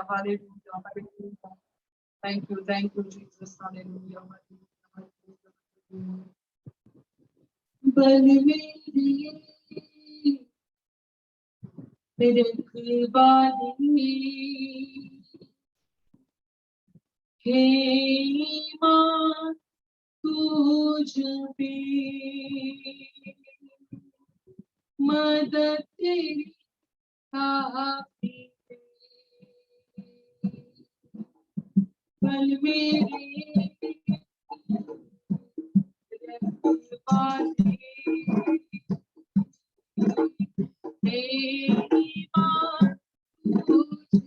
hallelujah, hallelujah. Thank you, Jesus, hallelujah, hallelujah, hallelujah. बलवेरी बिरखबानी हे माँ तुझ पे मदद तेरी काफी है। बलवेरी बिरखबानी हे माँ तुझ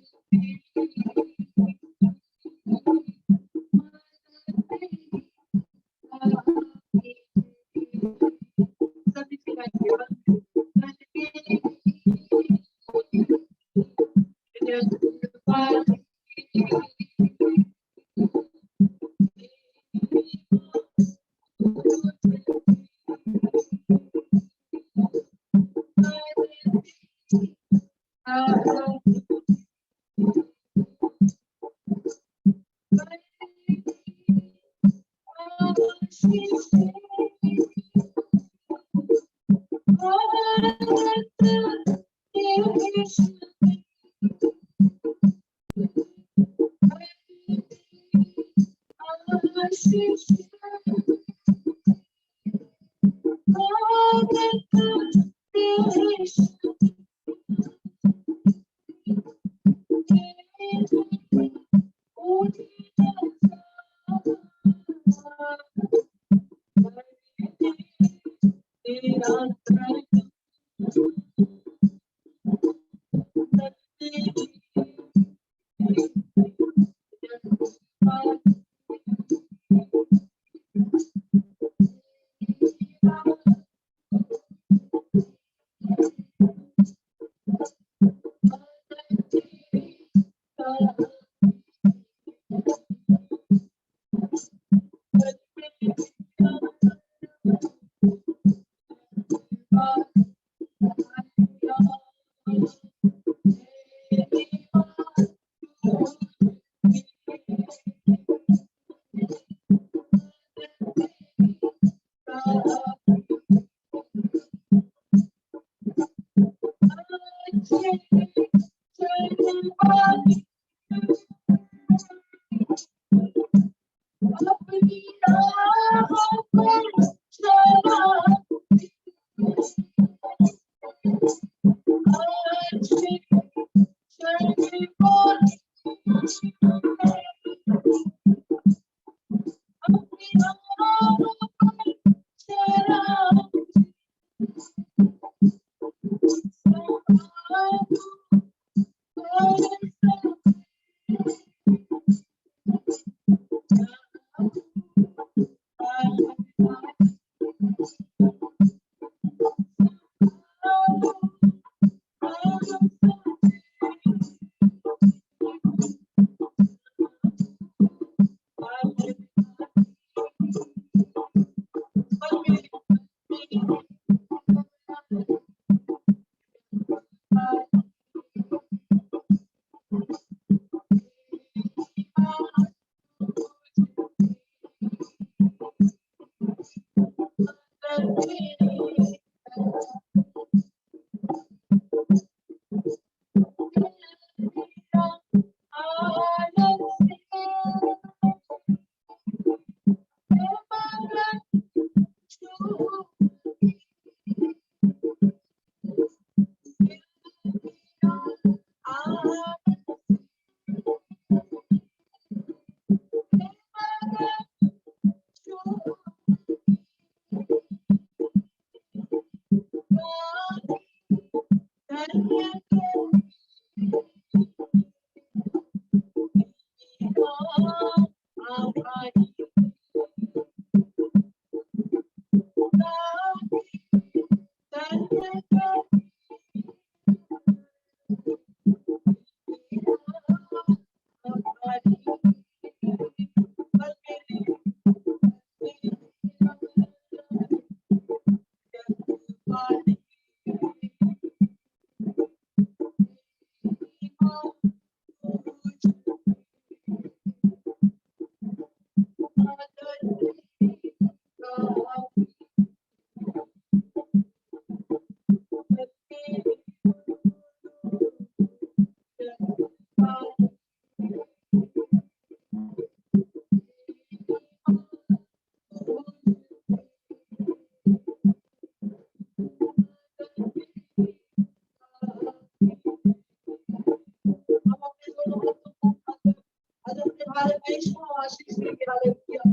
वैष्णव आशीष देंगे हालेलुया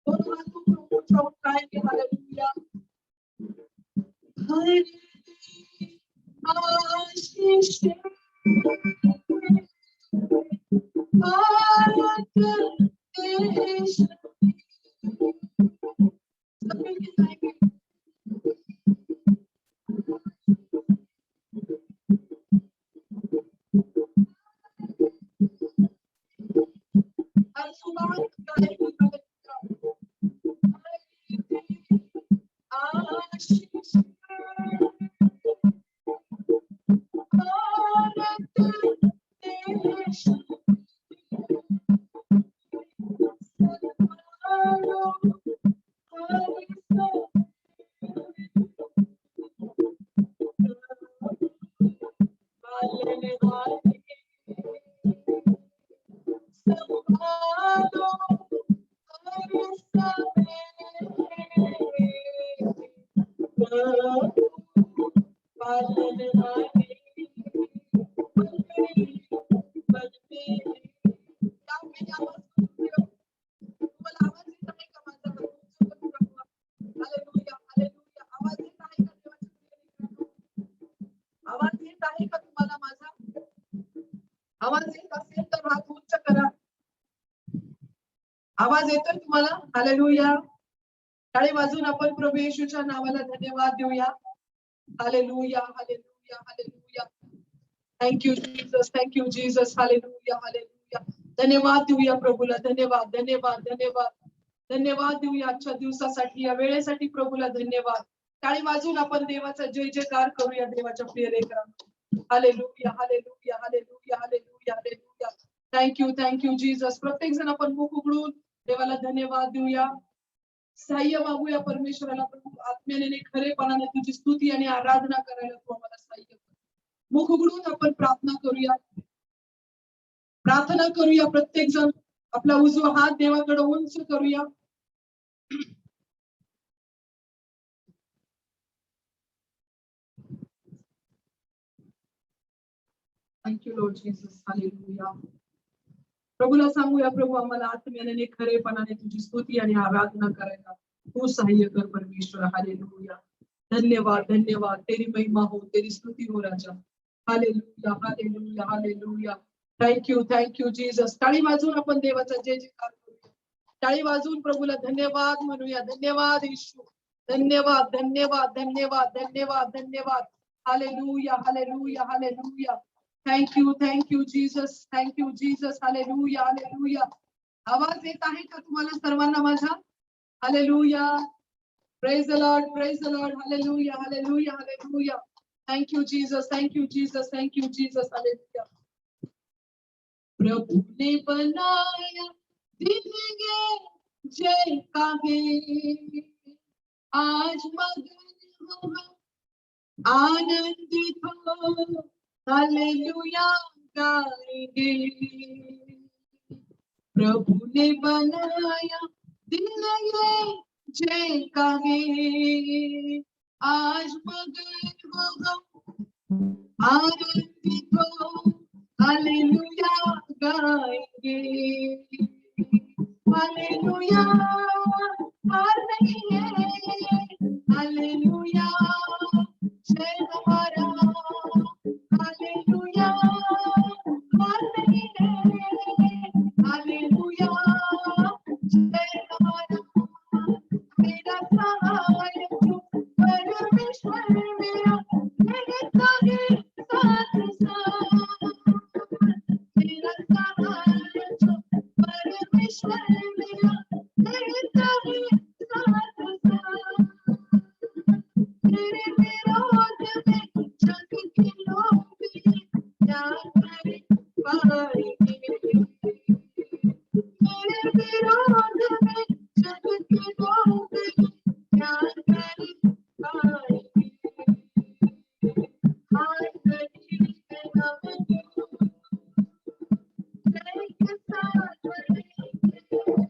दोनों हाथों को ऊंचा उठाएंगे हालेलुया आशीष भारत देश सभी के गाएंगे हर सुबह गाएंगे आशीष भारत देश आवाज येत आहे का तुम्हाला माझा आवाज येत असेल तर हात उंच करा आवाज येतोय तुम्हाला हालेलुया टाळी वाजून आपण प्रभू येशूच्या नावाला धन्यवाद देऊया hallelujah hallelujah hallelujah thank you Jesus hallelujah hallelujah धन्यवाद देऊया प्रभूला धन्यवाद धन्यवाद धन्यवाद धन्यवाद देऊया आजच्या दिवसासाठी या वेळेसाठी प्रभूला धन्यवाद टाळी वाजून आपण देवाचा जय जयकार करूया देवाच्या प्रिय लेकरांनो hallelujah hallelujah hallelujah hallelujah hallelujah thank you Jesus प्रत्येक जण आपण मुख उघडून देवाला धन्यवाद देऊया सहाय्य मागूया परमेश्वराला प्रभू आत्म्याने खरेपणाने तुझी स्तुती आणि आराधना करायला तू आम्हाला सहाय्य कर मुख उघडून आपण प्रार्थना करूया प्रत्येक जण आपला उजवा हात देवाकडे उंच करूया थँक्यू लॉर्ड जीसस हालेलुया प्रभूला सांगूया प्रभू आम्हाला आत्म्याने खरेपणाने तुझी स्तुती आणि आराधना करायला तू सहाय्य कर परमेश्वर हालेलुया धन्यवाद धन्यवाद तेरी महिमा हो तेरी स्तुती हो राजा hallelujah hallelujah hallelujah thank you Jesus टाळी वाजून आपण देवाचा जय जयकार करूया टाळी वाजून प्रभूला धन्यवाद म्हणूया धन्यवाद येशू धन्यवाद धन्यवाद धन्यवाद धन्यवाद धन्यवाद hallelujah hallelujah hallelujah thank you Jesus hallelujah hallelujah आवाज येत आहे का तुम्हाला सर्वांना माझा hallelujah praise the Lord hallelujah hallelujah hallelujah thank you Jesus hallelujah प्रभु ने बनाया जिंदगी जय का है आज मगन हो आनंदित हो हालेलुया गाएंगे प्रभु ने बनाया दिल ये जय का है आज मगन हो हम आनंदित हो हालेलुया गाएंगे हालेलुया हार नहीं है हालेलुया जय हमारा हालेलुया हार नहीं है हालेलुया जय हमारा मेरा सहाय तू परमेश्वर मेरा रहता है साथ मेरा सहाय तू परमेश्वर मेरा रहता है साथ तेरे विरोध में जग के लोग क्या कर पाएंगे मेरे विरोध में जग के लोग क्या कर पाएंगे हाय गरीब है हम जय के साथ बढ़ेंगे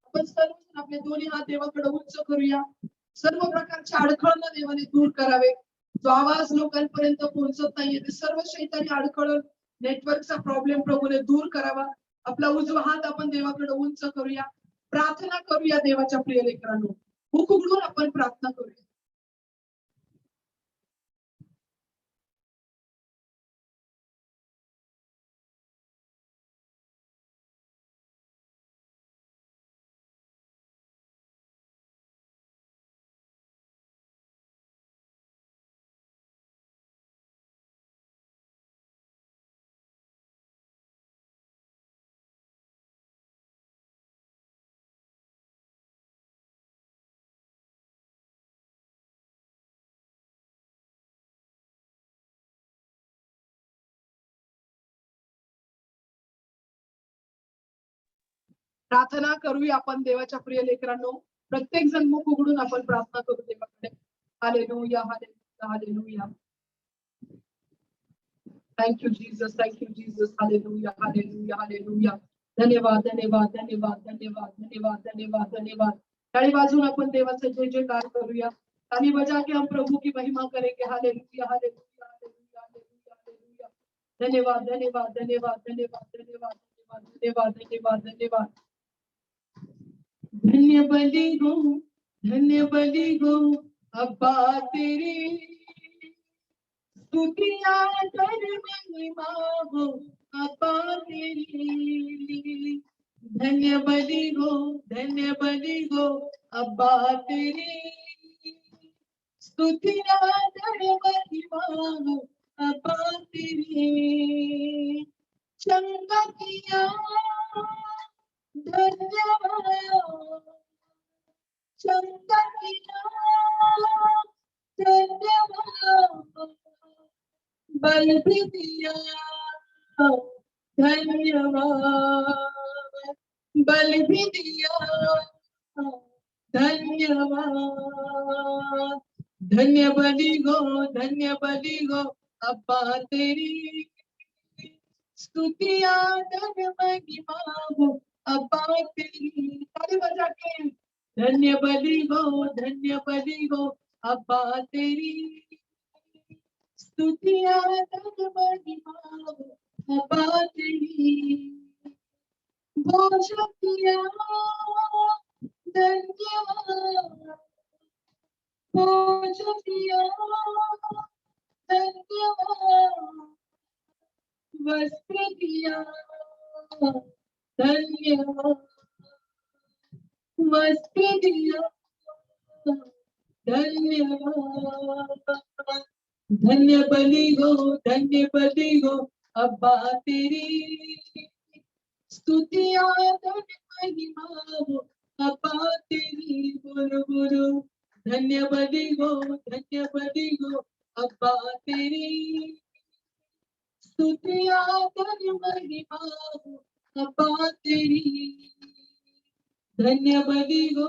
आपण सर्वजण आपले दोन्ही हात देवाकडे उच्च करूया. सर्व प्रकारच्या अडखळणं देवाने दूर करावे. जो आवाज लोकांपर्यंत पोहोचत नाहीये ते सर्व शैतानी अडखळण नेटवर्कचा प्रॉब्लेम प्रभूने दूर करावा. आपला उजवा हात आपण देवाकडे उंच करूया. प्रार्थना करूया देवाच्या प्रिय लेकरांनो. मुख उघडून आपण प्रार्थना करूया. प्रार्थना करूया आपण देवाच्या प्रिय लेकरांनो. प्रत्येक जण मुख उघडून आपण प्रार्थना करू देवाकडे. Hallelujah hallelujah hallelujah. Thank you Jesus, thank you Jesus. Hallelujah hallelujah hallelujah. धन्यवाद धन्यवाद धन्यवाद धन्यवाद धन्यवाद धन्यवाद धन्यवाद. ताली वाजून आपण देवाचा जय जयकार करूया. ताली बजा के हम प्रभु की महिमा करेंगे. Hallelujah hallelujah hallelujah hallelujah hallelujah. धन्यवाद धन्यवाद धन्यवाद धन्यवाद धन्यवाद धन्यवाद धन्यवाद धन्यवाद. धन्य बलि गो अब्बा तेरी स्तुतियां कर महिमा हो अब्बा तेरी. धन्य बलि गो अब्बा तेरी स्तुतियां कर महिमा हो अब्बा तेरी. चंगा किया धन्यवाद, चंगा किया धन्यवाद, बल भी दिया धन्यवाद, बल भी दिया धन्यवाद. धन्य बलि गो अब्बा तेरी स्तुतियां धन्य महिमा हो अब्बा तेरी. ताली बजा के धन्य बलि गो अब्बा तेरी स्तुतियां धन्य महिमा हो अब्बा तेरी. वो शक्तियां धन्यवाद, वो शक्तियां धन्यवाद, वस्त्र दिया धन्यवाद, वस्त्र दिया धन्यवाद. धन्य बलि गो अब्बा तेरी स्तुतियां धन्य महिमा हो अब्बा तेरी. बोलो बोलो धन्य बलि गो अब्बा तेरी स्तुतियां धन्य महिमा हो अब्बा तेरी. धन्य बलि गो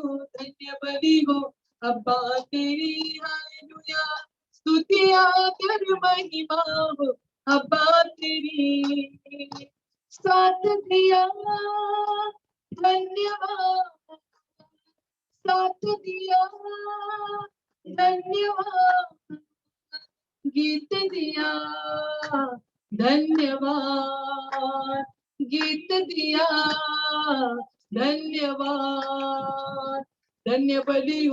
अब्बा तेरी. हालेलुया. स्तुतियां धन्य महिमा हो अब्बा तेरी. साथ दिया धन्यवाद, साथ दिया धन्यवाद, गीत दिया धन्यवाद, गीत दिया धन्यवाद. धन्य बलि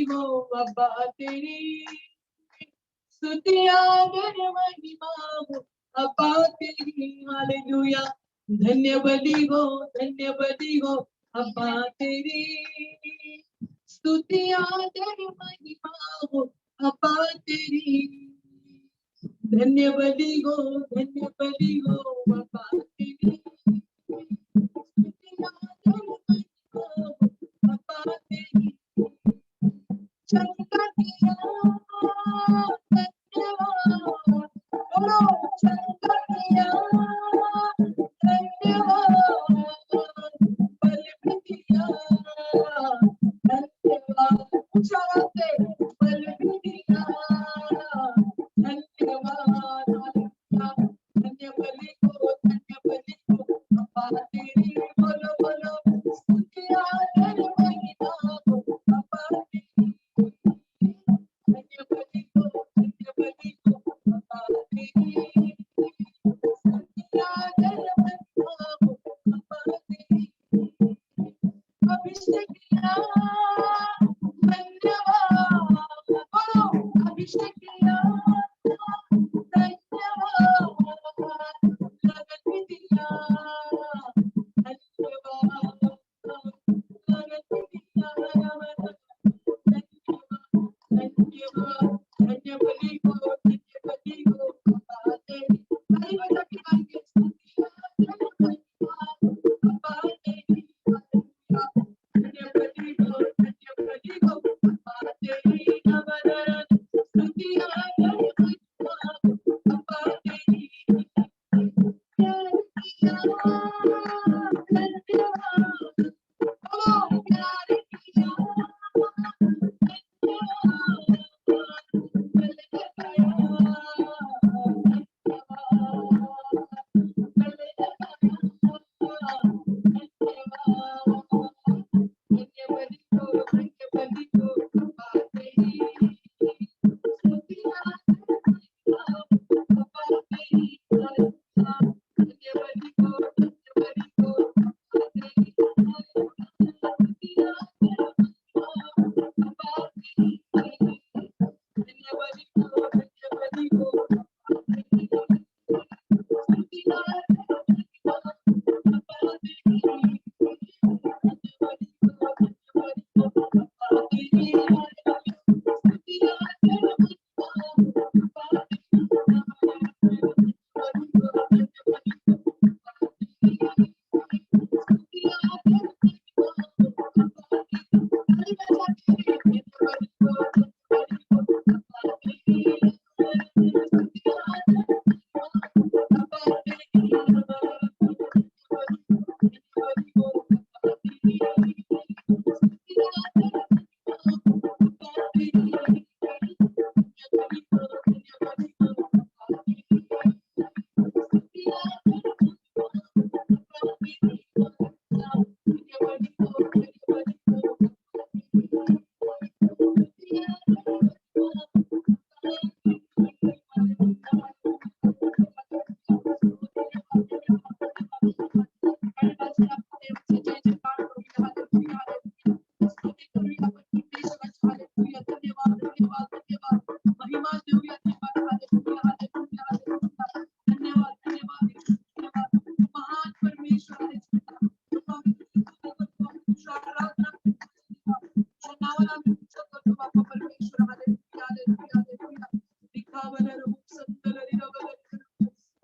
हो बाबा तेरी स्तुतियां गर महिमा हो अब्बा तेरी हालेलुया धन्य बलि हो अब्बा तेरी स्तुतियां गर महिमा हो अब्बा तेरी धन्य बलि हो अब्बा तेरी स्तुतियां गर महिमा हो अब्बा तेरी शंकर किया धन्यवाद बोलो शंकर किया धन्यवाद बल भी दिया धन्यवाद ऊंचा आवाज से बल भी दिया धन्यवाद धन्य बलि को अब्बा तेरी बोलो बोलो स्तुतियां कर महिमा हो अब्बा तेरी धन्य बलि को अब्बा तेरी स्तुतियां कर महिमा हो अब्बा तेरी अभिषेक किया धन्यवाद बोलो अभिषेक किया धन्यवाद लगन भी दिया धन्यवाद लगन भी दिया धन्यवाद धन्य बलि को अब्बा तेरी ताली बजा के गाएंगे स्तुतियां कर महिमा हो अब्बा तेरी धन्य बलि को अब्बा तेरी नवरत्न स्तुतियां कर महिमा हो अब्बा तेरी धन्यवाद ओ प्यार किया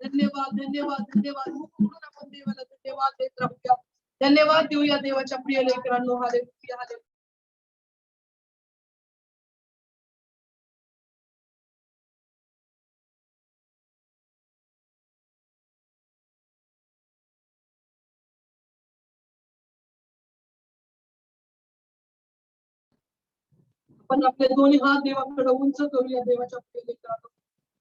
धन्यवाद धन्यवाद धन्यवाद आपण देवाला धन्यवाद देत राहूया धन्यवाद देऊया देवाच्या प्रिय लेकरांनो हालेलुया हालेलुया आपण आपले दोन्ही हात देवाकडे उंच करूया देवाच्या प्रिय लेकरांनो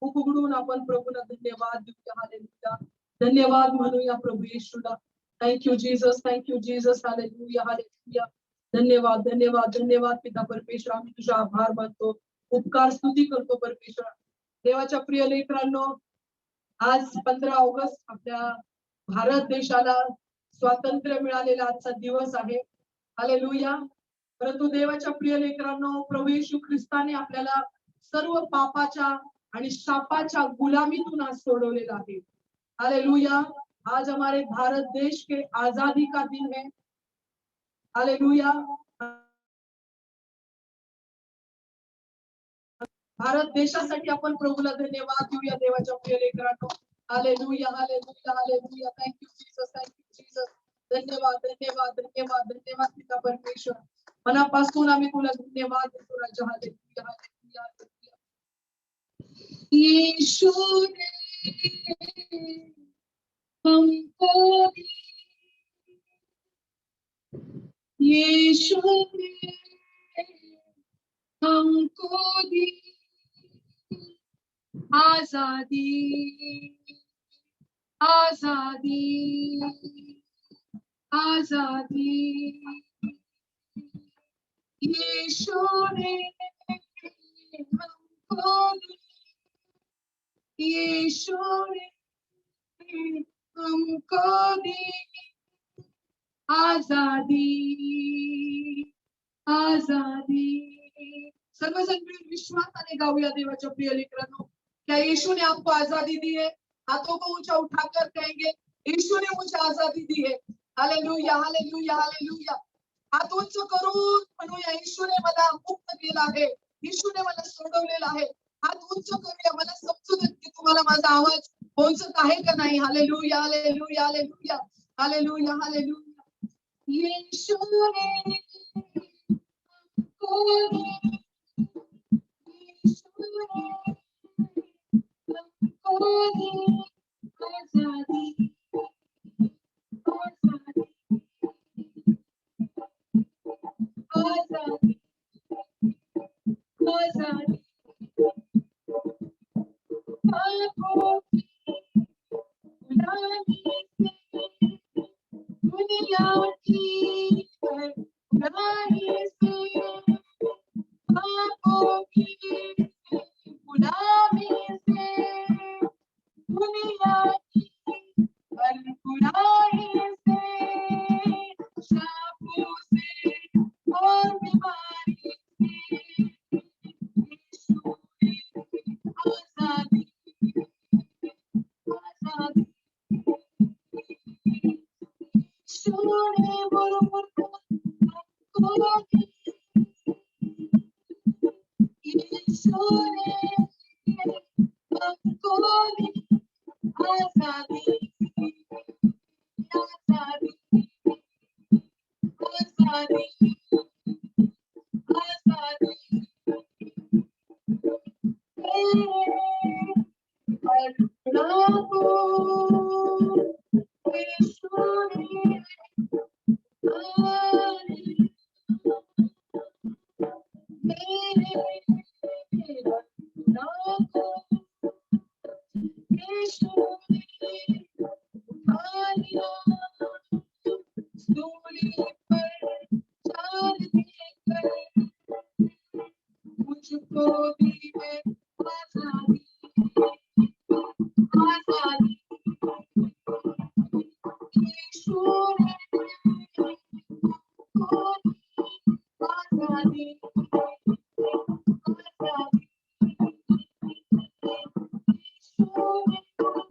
खूप उघडून आपण प्रभूला धन्यवाद देऊया हालेलुया धन्यवाद म्हणूया प्रभू येशूला थँक्यू जीसस हालेलुया हालेलुया धन्यवाद धन्यवाद धन्यवाद पिता परमेश्वर आम्ही तुझा आभार मानतो उपकार स्तुती करतो परमेश्वर देवाच्या प्रिय लेकरांनो आज 15 ऑगस्ट आपल्या भारत देशाला स्वातंत्र्य मिळालेला आजचा दिवस आहे हालेलुया परंतु देवाच्या प्रिय लेकरांनो, प्रभू येशू ख्रिस्ताने आपल्याला सर्व पापाच्या आणि शापाच्या गुलामीतून आज सोडवलेलं आहे. हालेलुया. आज हमारे भारत देश के आजादी का दिन है. हालेलुया. भारत देशासाठी आपण प्रभूला धन्यवाद देऊया देवाच्या प्रिय लेकरांनो. Hallelujah, hallelujah, hallelujah. Thank you Jesus, thank you Jesus. धन्यवाद, धन्यवाद, धन्यवाद, धन्यवाद पिता परमेश्वर. मनापासून आम्ही तुला धन्यवाद देतो राजा. Hallelujah, hallelujah, hallelujah. यीशु ने हमको दी, यीशु ने हमको दी आजादी, आजादी, आजादी. यीशु ने हमको दी, यीशु ने हमको दी आजादी, आजादी. सर्वजन मिळून विश्वासाने गाऊया देवाच्या प्रिय लेकरांनो. क्या यीशु ने आपको आजादी दी है? हाथों को ऊंचा उठाकर कहेंगे, यीशु ने मुझे आजादी दी है. Hallelujah, hallelujah, hallelujah. हात उंच करून म्हणूया, येशूने मला मुक्त केलं आहे, येशूने मला सोडवलेलं आहे. हात उंच करूया. मला समजू देत की तुम्हाला माझा आवाज पोहोचत आहे का नाही. Hallelujah, hallelujah, hallelujah, hallelujah, hallelujah. येशूने हमको दी, येशूने हमको दी आजादी, आजादी, आजादी, आजादी. पापों की गुलामी से, दुनिया की गुलामी से, पापों की गुलामी से, दुनिया की हर बुराई से, शापों से और बीमारी से, यीशु ने आजादी, आजादी. यीशु ने हमको दी, यीशु ने हमको दी आजादी, आजादी, आजादी, आजादी. मुझको दी है आजादी, आजादी. यीशु ने हमको दी आजादी, आजादी. यीशु ने हमको दी,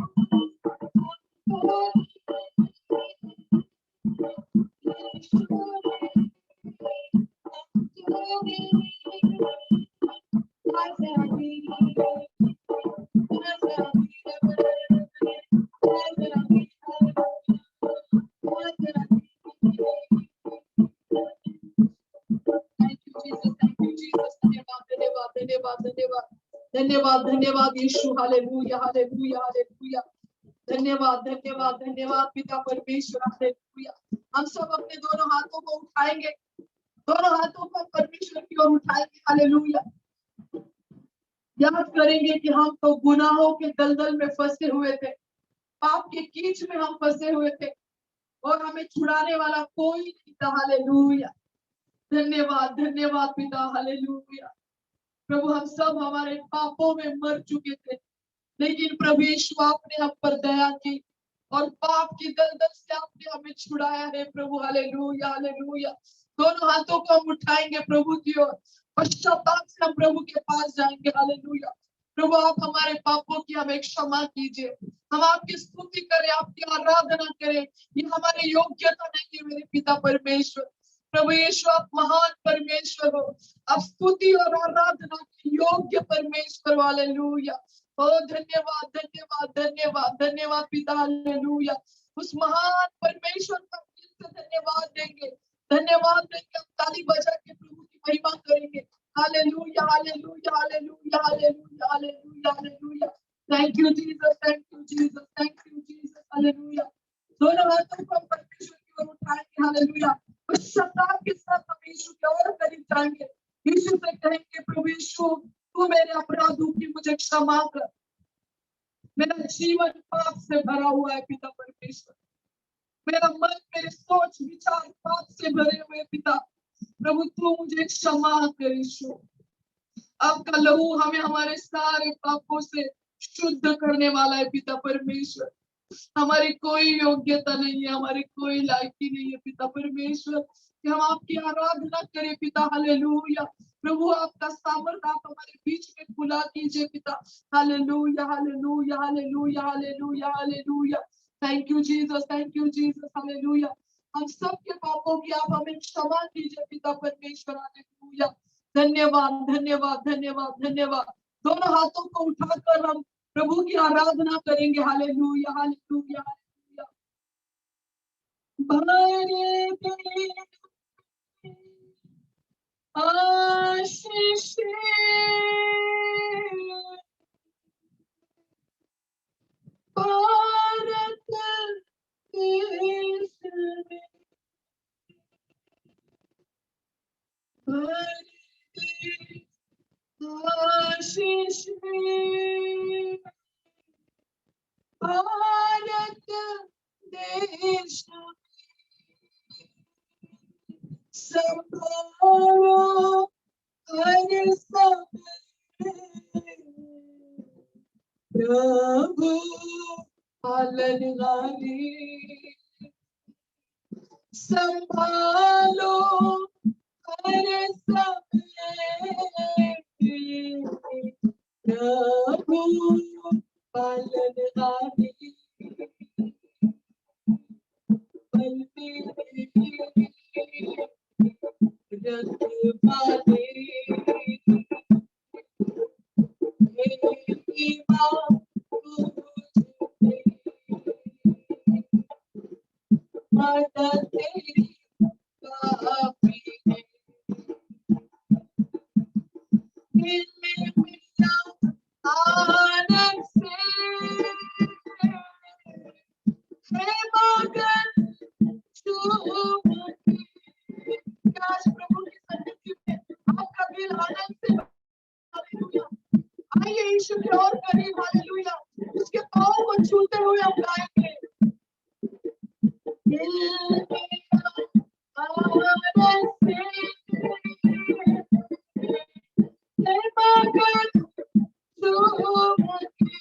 यीशु ने हमको दी आजादी, धन्यवाद, धन्यवाद यीशु. Hallelujah, hallelujah, hallelujah. धन्यवाद, धन्यवाद, धन्यवाद पिता परमेश्वर. हालेलुया. हम सब अपने दोनों हाथों को उठाएंगे, दोनों हाथों को परमेश्वर की ओर उठाएंगे. हालेलुया. याद करेंगे कि हम तो गुनाहों के दलदल में फंसे हुए थे, पाप के कीच में हम फंसे हुए थे और हमें छुड़ाने वाला कोई नहीं था. हालेलुया. धन्यवाद, धन्यवाद पिता. हालेलुया. प्रभु, हम सब हमारे पापों में मर चुके थे, लेकिन प्रभु यीशु आपने हम पर दया की और पाप की दलदल से आपने हमें छुड़ाया है प्रभु. Hallelujah, hallelujah. दोनों हाथों को हम उठाएंगे प्रभु की ओर, पश्चाताप से हम प्रभु के पास जाएंगे। हालेलुया। प्रभु आप हमारे पापों की हमें क्षमा कीजिए, हम आपकी स्तुति करें, आपकी आराधना करें। ये हमारी योग्यता नहीं है मेरे पिता परमेश्वर। प्रभु यीशु आप महान परमेश्वर हो, आप स्तुति और आराधना के योग्य परमेश्वर। हालेलुया। ओ धन्यवाद धन्यवाद धन्यवाद धन्यवाद पिता। हालेलुया। उस महान परमेश्वर का दिल से धन्यवाद देंगे, धन्यवाद देंगे। हम ताली बजा के प्रभु की महिमा करेंगे। Hallelujah hallelujah hallelujah hallelujah hallelujah hallelujah. Thank you Jesus, thank you Jesus, thank you Jesus. Hallelujah. दोनों हाथों को हम परमेश्वर की ओर उठाएंगे। हालेलुया। पश्चाताप के साथ हम यीशु के और करीब जाएंगे। यीशु से कहेंगे प्रभु यीशु तू मेरे अपराधों की मुझे क्षमा कर, मेरा जीवन पाप से भरा हुआ है पिता परमेश्वर। मेरा मन, मेरे सोच विचार पाप से भरे हुए पिता। प्रभु तू मुझे क्षमा कर यीशु। आपका लहू हमें हमारे सारे पापों से शुद्ध करने वाला है पिता परमेश्वर। हमारी कोई योग्यता नहीं है, हमारी कोई लायकी नहीं है पिता परमेश्वर कि हम आपकी आराधना करें पिता। हालेलुया। प्रभु आपका सामर्थ आप हमारे बीच में खुला कीजिए पिता। Hallelujah hallelujah hallelujah hallelujah hallelujah. Thank you Jesus, thank you Jesus. Hallelujah. हम सबके पापों की आप हमें क्षमा कीजिए पिता परमेश्वर। हालेलुया। धन्यवाद धन्यवाद धन्यवाद धन्यवाद। दोनों हाथों को उठाकर हम प्रभु की आराधना करेंगे। Hallelujah hallelujah hallelujah. भरे दिल आशीष भारत देश में, भरे दिल आशीष भारत देश संभालो हर समय प्रभु पालनहारी। संभालो हर समय प्रभु पालनहारी। रखवाले मेरी बात मदद तेरी काफी है। दिल में मिला आनंद से है मगन झूम के। काश प्रभु की सन्निधि में आपका दिल आनंद से। हालेलुया। आइए यीशु के और करीब। हालेलुया। उसके पाँव को छूते हुए हम गाएंगे। दिल मेरा आनंद से है मगन झूम के।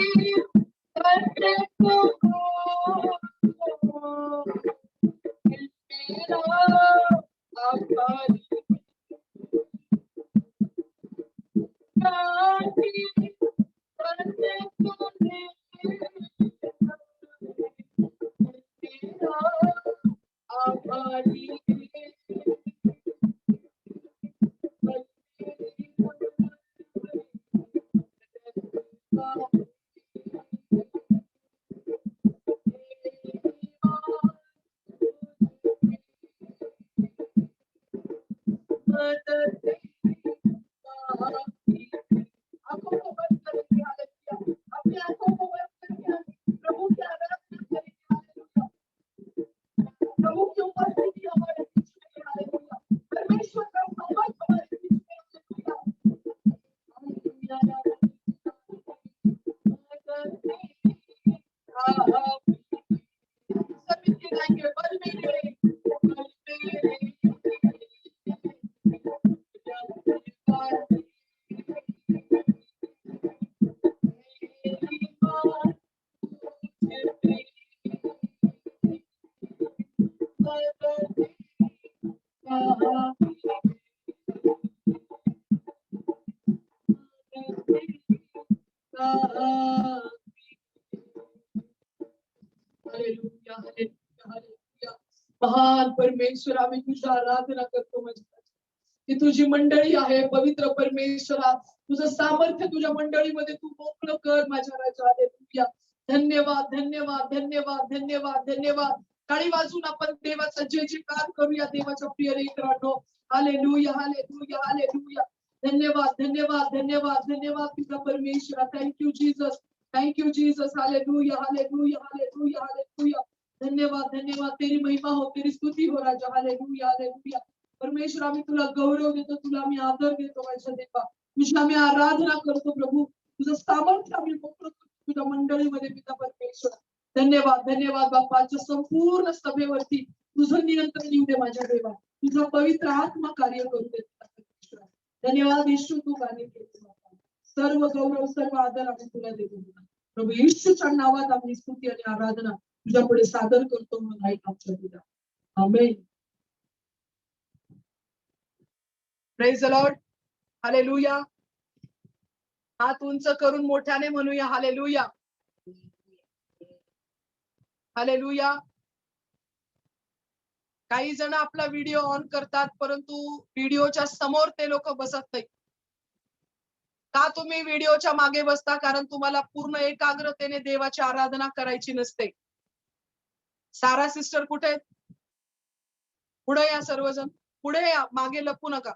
ताकि करते को दिल मेरा आभारी। ताकि करते को दिल मेरा आभारी। आंखों को बंद करके हालेलुया। अपनी आंखों को बंद करके हम प्रभु की आराधना करेंगे। हालेलुया। प्रभु की उपस्थिति हमारे बीच में है। हालेलुया। परमेश्वर का सामर्थ हमारे बीच में है। Hallelujah hallelujah. सभी गाएंगे बल मेरे, बल मेरे महान परमेश्वर, आम्ही तुझी आराधना करतो माझी की तुझी मंडळी आहे पवित्र परमेश्वरा, तुझं सामर्थ्य तुझ्या मंडळीमध्ये तू मोकळं कर माझ्या राजा. हालेलुया. धन्यवाद धन्यवाद धन्यवाद धन्यवाद धन्यवाद. टाळी वाजून आपण देवाचा जय जयकार करूया देवाच्या प्रिय लेकरांनो. Hallelujah hallelujah hallelujah. धन्यवाद धन्यवाद धन्यवाद धन्यवाद तुझा परमेश्वरा. Thank you Jesus, thank you Jesus. Hallelujah hallelujah hallelujah hallelujah. धन्यवाद धन्यवाद. तेरी महिमा हो, तेरी स्तुती हो राजा. Hallelujah hallelujah. परमेश्वर, आम्ही तुला गौरव देतो, तुला आम्ही आदर देतो माझ्या देवा. तुझी आम्ही आराधना करतो प्रभू. तुझं सामर्थ्य आम्ही मोकळं करतो तुझ्या मंडळीमध्ये पिता परमेश्वर. धन्यवाद धन्यवाद बाप्पा. आजच्या संपूर्ण सभेवरती तुझं नियंत्रण येऊ दे माझ्या देवा. तुझा पवित्र आत्मा कार्य करू दे परमेश्वर. धन्यवाद येशू, तू कार्य केले बाप्पा. सर्व गौरव सर्व आदर आम्ही तुला देतो प्रभू. येशूच्या नावात आम्ही स्तुती आणि आराधना तुझ्या पुढे सादर करतो म्हणून ऐक आमच्या पिता. Amen. Praise the Lord. Hallelujah. हात उंच करून मोठ्याने म्हणूया हालेलुया हालेलुया. काही जण आपला व्हिडिओ ऑन करतात, परंतु व्हिडिओच्या समोर ते लोक बसत नाही. का तुम्ही व्हिडिओच्या मागे बसता? कारण तुम्हाला पूर्ण एकाग्रतेने देवाची आराधना करायची नसते. सारा सिस्टर कुठे? पुढे या सर्वजण, पुढे या, मागे लपू नका.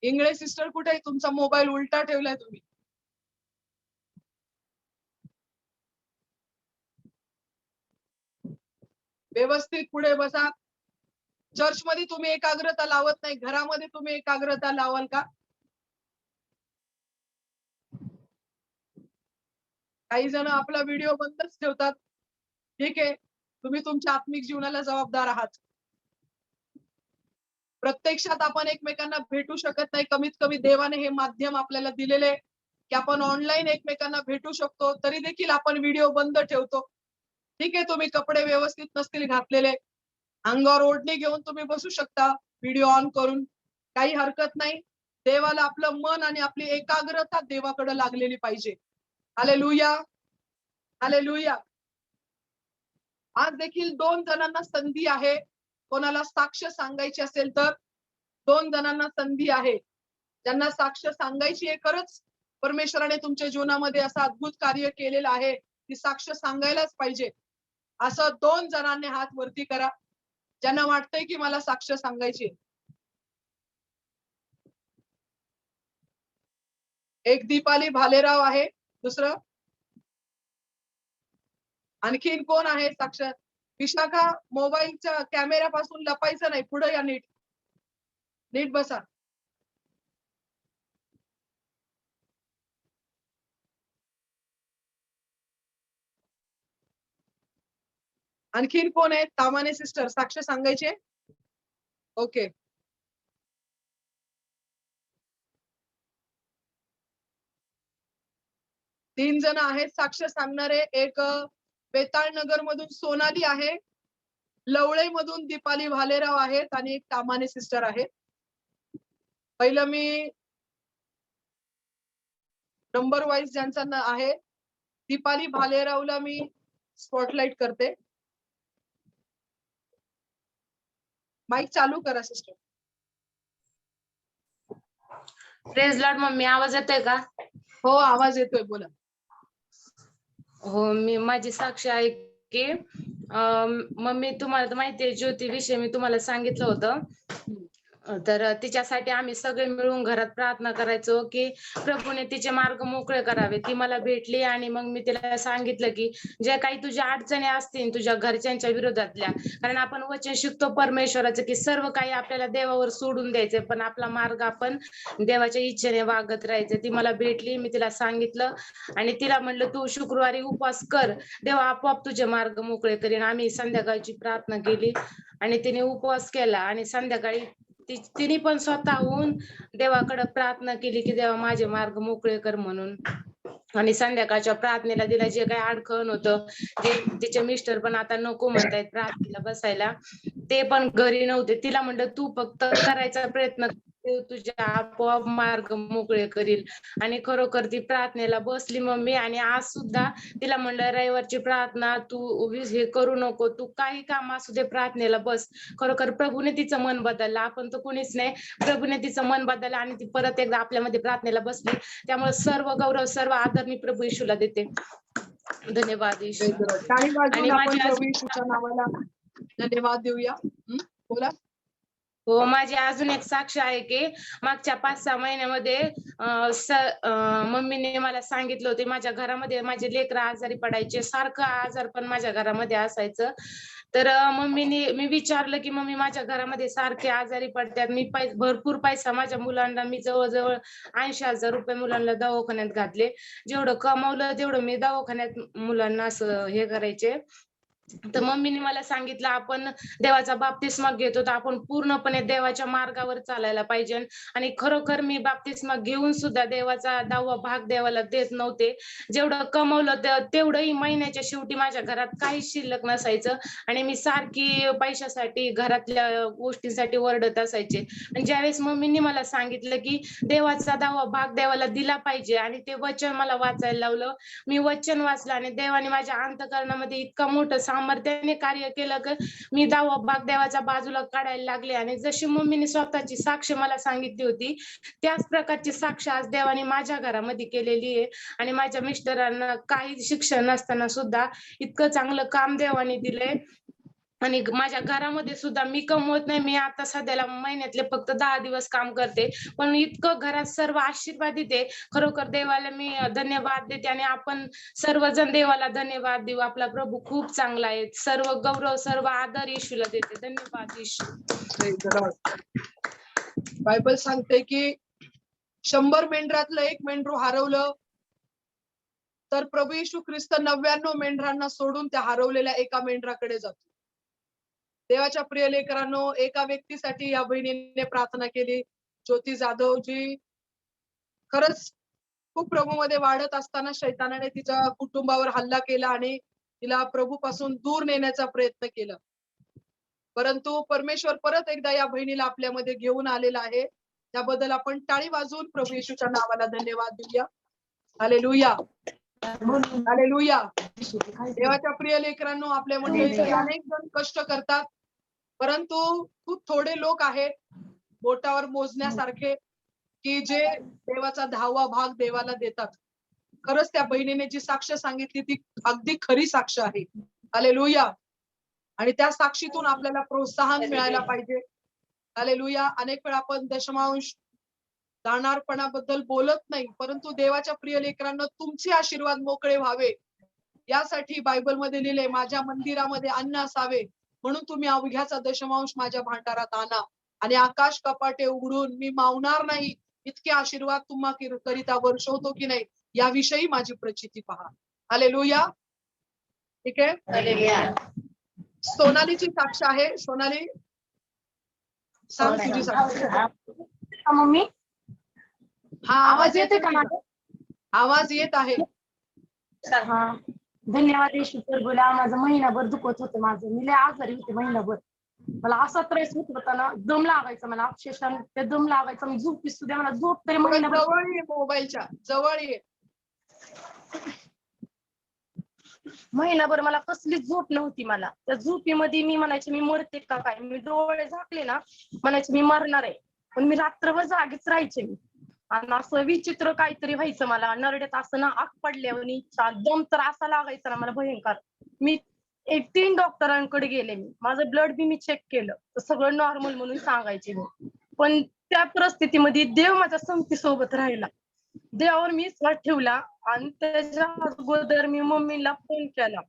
इंगळे सिस्टर कुठे? तुमचा मोबाईल उलटा ठेवलाय तुम्ही. व्यवस्थित पुढे बसा. चर्च मध्ये तुम्ही एकाग्रता लावत नाही, घरामध्ये तुम्ही एकाग्रता लावाल का? काही जण आपला व्हिडिओ बंदच ठेवतात. ठीक आहे, तुम्ही तुमच्या आत्मिक जीवनाला जबाबदार आहात. प्रत्यक्षात आपण एकमेकांना भेटू शकत नाही. कमीत कमी देवाने हे माध्यम आपल्याला दिलेले की आपण ऑनलाईन एकमेकांना भेटू शकतो, तरी देखील आपण व्हिडिओ बंद ठेवतो. ठीक आहे, तुम्ही कपडे व्यवस्थित नसतील घातलेले, अंगावर ओढणी घेऊन तुम्ही बसू शकता व्हिडिओ ऑन करून, काही हरकत नाही. देवाला आपलं मन आणि आपली एकाग्रता देवाकडे लागलेली पाहिजे. Hallelujah hallelujah. आज देखील 2 जणांना संधी आहे. कोणाला साक्ष सांगायची असेल तर 2 जणांना संधी आहे. ज्यांना साक्ष सांगायची आहे, खरंच परमेश्वराने तुमच्या जीवनामध्ये असं अद्भुत कार्य केलेलं आहे की साक्ष सांगायलाच पाहिजे, असं 2 जणांनी हात वरती करा ज्यांना वाटतंय की मला साक्ष सांगायची. एक दीपाली भालेराव आहे. दुसरं आणखीन कोण आहे साक्ष? विशाखा, मोबाईलच्या कॅमेऱ्यापासून लपायचं नाही, पुढे या, नीट नीट बसा. आणखीन कोण आहे? तामाने सिस्टर, साक्ष सांगायचे? ओके. तीन जण आहेत साक्ष सांगणारे. एक बेताळ नगर मधून सोनाली आहे, लवळे मधून दीपाली भालेराव आहेत आणि एक तामाने सिस्टर आहे. पहिलं मी नंबर वाईज ज्यांचा आहे, दीपाली भालेरावला मी स्पॉटलाइट करते. माईक चालू करा सिस्टर. Praise Lord. मम्मी, आवाज येतोय का? हो, आवाज येतोय, बोला. हो, मी माझी साक्ष आहे की मम्मी, तुम्हाला तर माहिती आहे, ज्योती विषयी मी तुम्हाला सांगितलं होतं. तर तिच्यासाठी आम्ही सगळे मिळून घरात प्रार्थना करायचो की प्रभूने तिचे मार्ग मोकळे करावे. ती मला भेटली आणि मग मी तिला सांगितलं की जे काही तुझ्या अडचणी असतील तुझ्या घरच्यांच्या विरोधातल्या, कारण आपण वचन शिकतो परमेश्वराचं की सर्व काही आपल्याला देवावर सोडून द्यायचं, पण आपला मार्ग आपण देवाच्या इच्छेने वागत राहायचं. ती मला भेटली, मी तिला सांगितलं आणि तिला म्हणलं तू शुक्रवारी उपवास कर, देवा आपोआप तुझे मार्ग मोकळे करीन. आम्ही संध्याकाळची प्रार्थना केली आणि तिने उपवास केला आणि संध्याकाळी तिने पण स्वतःहून देवाकडे प्रार्थना केली की देवा माझे मार्ग मोकळे कर म्हणून. आणि संध्याकाळच्या प्रार्थनेला तिला जे काही अडखण होतं, जे तिचे मिस्टर पण आता नको म्हणतायत प्रार्थनेला बसायला, ते पण घरी नव्हते. तिला म्हणलं तू फक्त करायचा प्रयत्न कर, देव तुझ्या आपोआप मार्ग मोकळे करील. आणि खरोखर ती प्रार्थनेला बसली मम्मी. आणि आज सुद्धा तिला म्हणलं रविवारची प्रार्थना तू हे करू नको, तू काही काम असू दे प्रार्थनेला बस. खरोखर प्रभूने तिचं मन बदललं, आपण तर कुणीच नाही. प्रभूने तिचं मन बदललं आणि ती परत एकदा आपल्यामध्ये प्रार्थनेला बसली. त्यामुळे सर्व गौरव सर्व आदर मी प्रभू येशूला देते. धन्यवाद येशू. टाळी आणि वाजवून आपण माझी प्रभू अजून येशूच्या नावाला धन्यवाद देऊया. बोला. हो, माझी अजून एक साक्ष आहे की मागच्या 5-6 महिन्यामध्ये मम्मीने मला सांगितलं होते, माझ्या घरामध्ये माझे लेकरं आजारी पडायचे, सारखं आजार पण माझ्या घरामध्ये असायचं. तर मम्मीने मी विचारलं की मम्मी माझ्या घरामध्ये सारखे आजारी पडतात, मी भरपूर पैसा माझ्या मुलांना, मी जवळजवळ 80,000 रुपये मुलांना दवाखान्यात घातले. जेवढं कमावलं तेवढं मी दवाखान्यात मुलांना असं हे करायचे. तर मम्मीने मला सांगितलं आपण देवाचा बाप्तिस्मा घेतो तर आपण पूर्णपणे देवाच्या मार्गावर चालायला पाहिजे. आणि खरोखर मी बाप्तिस्मा घेऊन सुद्धा देवाचा 10वा भाग देवाला देत नव्हते. जेवढं कमवलं तेवढंही महिन्याच्या शेवटी माझ्या घरात काहीच शिल्लक नसायचं. आणि मी सारखी पैशासाठी घरातल्या गोष्टींसाठी ओरडत असायचे. आणि ज्यावेळेस मम्मीने मला सांगितलं की देवाचा 10वा भाग देवाला दिला पाहिजे आणि ते वचन मला वाचायला लावलं. मी वचन वाचलं आणि देवाने माझ्या अंतःकरणामध्ये इतकं मोठं सामर्थ्याने कार्य केलं की मी 10वा भाग देवाच्या बाजूला काढायला लागले. आणि जशी मम्मीने स्वतःची साक्ष मला सांगितली होती त्याच प्रकारची साक्ष आज देवाने माझ्या घरामध्ये केलेली आहे. आणि माझ्या मिस्टरांना काही शिक्षण नसताना सुद्धा इतकं चांगलं काम देवाने दिलंय. आणि माझ्या घरामध्ये सुद्धा मी कमवत नाही, मी आता सध्याला महिन्यातले फक्त 10 दिवस काम करते, पण इतकं घरात सर्व आशीर्वादित आहे. खरोखर देवाला मी धन्यवाद देते. आणि आपण सर्वजण देवाला धन्यवाद देऊ. आपला प्रभू खूप चांगला आहे. सर्व गौरव सर्व आदर येशूला देते. धन्यवाद येशू. बायबल सांगते की 100 मेंढरातलं एक मेंढरू हरवलं तर प्रभू येशू ख्रिस्त 99 मेंढरांना सोडून त्या हरवलेल्या एका मेंढराकडे जातो. देवाच्या प्रिय लेकरांनो, एका व्यक्तीसाठी या बहिणीने प्रार्थना केली, ज्योती जाधव जी. खरंच खूप प्रभूमध्ये वाढत असताना शैतानाने तिच्या कुटुंबावर हल्ला केला आणि तिला प्रभूपासून दूर नेण्याचा प्रयत्न केला. परंतु परमेश्वर परत एकदा या बहिणीला आपल्यामध्ये घेऊन आलेला आहे. त्याबद्दल आपण टाळी वाजवून प्रभू येशूच्या नावाला धन्यवाद देऊया. Hallelujah, hallelujah. देवाच्या प्रिय लेकरांनो, आपल्या मंडळीत अनेक जण कष्ट करतात, परंतु खूप थोडे लोक आहेत बोटावर मोजण्यासारखे की जे देवाचा 10वा भाग देवाला देतात. खरंच त्या बहिणीने जी साक्ष सांगितली ती अगदी खरी साक्ष आहे. हालेलुया. आणि त्या साक्षीतून आपल्याला प्रोत्साहन मिळायला पाहिजे. हालेलुया. अनेक वेळा आपण दशमांश दानार्पणाबद्दल बोलत नाही, परंतु देवाच्या प्रिय लेकरांना तुमचे आशीर्वाद मोकळे व्हावे यासाठी बायबलमध्ये लिहिले, माझ्या मंदिरामध्ये अन्न असावे म्हणून तुम्ही अवघ्याचा दशमांश माझ्या भांडारात आणा आणि आकाश कपाटे उघडून मी मावणार नाही इतके आशीर्वाद तुम्हा करिता वर्षवतो की नाही याविषयी माझी प्रचिती पहा. हालेलुया. ठीक आहे. सोनालीची साक्ष आहे. सोनाली, सांग तुझी साक्ष. मम्मी, हा, आवाज येतोय का माझा? आवाज येत आहे. हा, धन्यवाद येशू प्रभूला. माझं महिनाभर दुखत होतं, माझं मी लय आजारी होते महिनाभर. मला असा त्रास होत होता ना, दम लागायचा मला, अक्षरशः ते दम लागायचा. मी झोपी सुद्धा मला झोप तरी महिनाभर. जवळ ये, मोबाईलच्या जवळ ये. महिनाभर मला कसलीच झोप नव्हती. मला त्या झोपीमध्ये मी म्हणायचे मी मरते का काय. मी डोळे झाकले ना म्हणायचे मी मरणार आहे, पण मी रात्रभर जागीच राहायचे मी. आणि असं विचित्र काहीतरी व्हायचं मला. नरड्यात असं ना आग पडल्यावर दम तर असा लागायचा ना मला भयंकर. मी 3 डॉक्टरांकडे गेले. मी माझं ब्लड बी मी चेक केलं तर सगळं नॉर्मल म्हणून सांगायचे मी. पण त्या परिस्थितीमध्ये देव माझ्या संगती सोबत राहिला. देवावर मी विश्वास ठेवला आणि त्याच्या अगोदर मी मम्मीला फोन केला.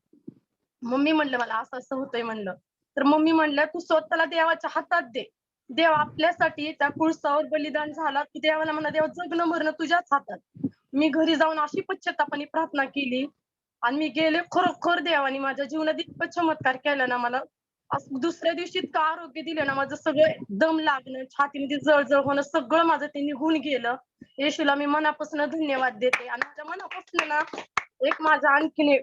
मम्मी म्हणलं मला असं असं होतंय म्हणलं. तर मम्मी म्हणलं तू स्वतःला देवाच्या हातात दे. देव आपल्यासाठी त्या कुळसावर बलिदान झाला. तू देवाला म्हणा देव जगणं मरणं तुझ्याच हातात. मी घरी जाऊन अशी पश्चात्तापाने प्रार्थना केली आणि मी गेले. खरोखर देवाने माझ्या जीवनात इतकं चमत्कार केला ना मला. दुसऱ्या दिवशी इतकं आरोग्य दिलं ना, माझं सगळं दम लागणं, छातीमध्ये जळजळ होणं सगळं माझं ते निघून गेलं. येशूला मी मनापासून धन्यवाद देते. आणि माझ्या मनापासून ना एक माझा आणखीन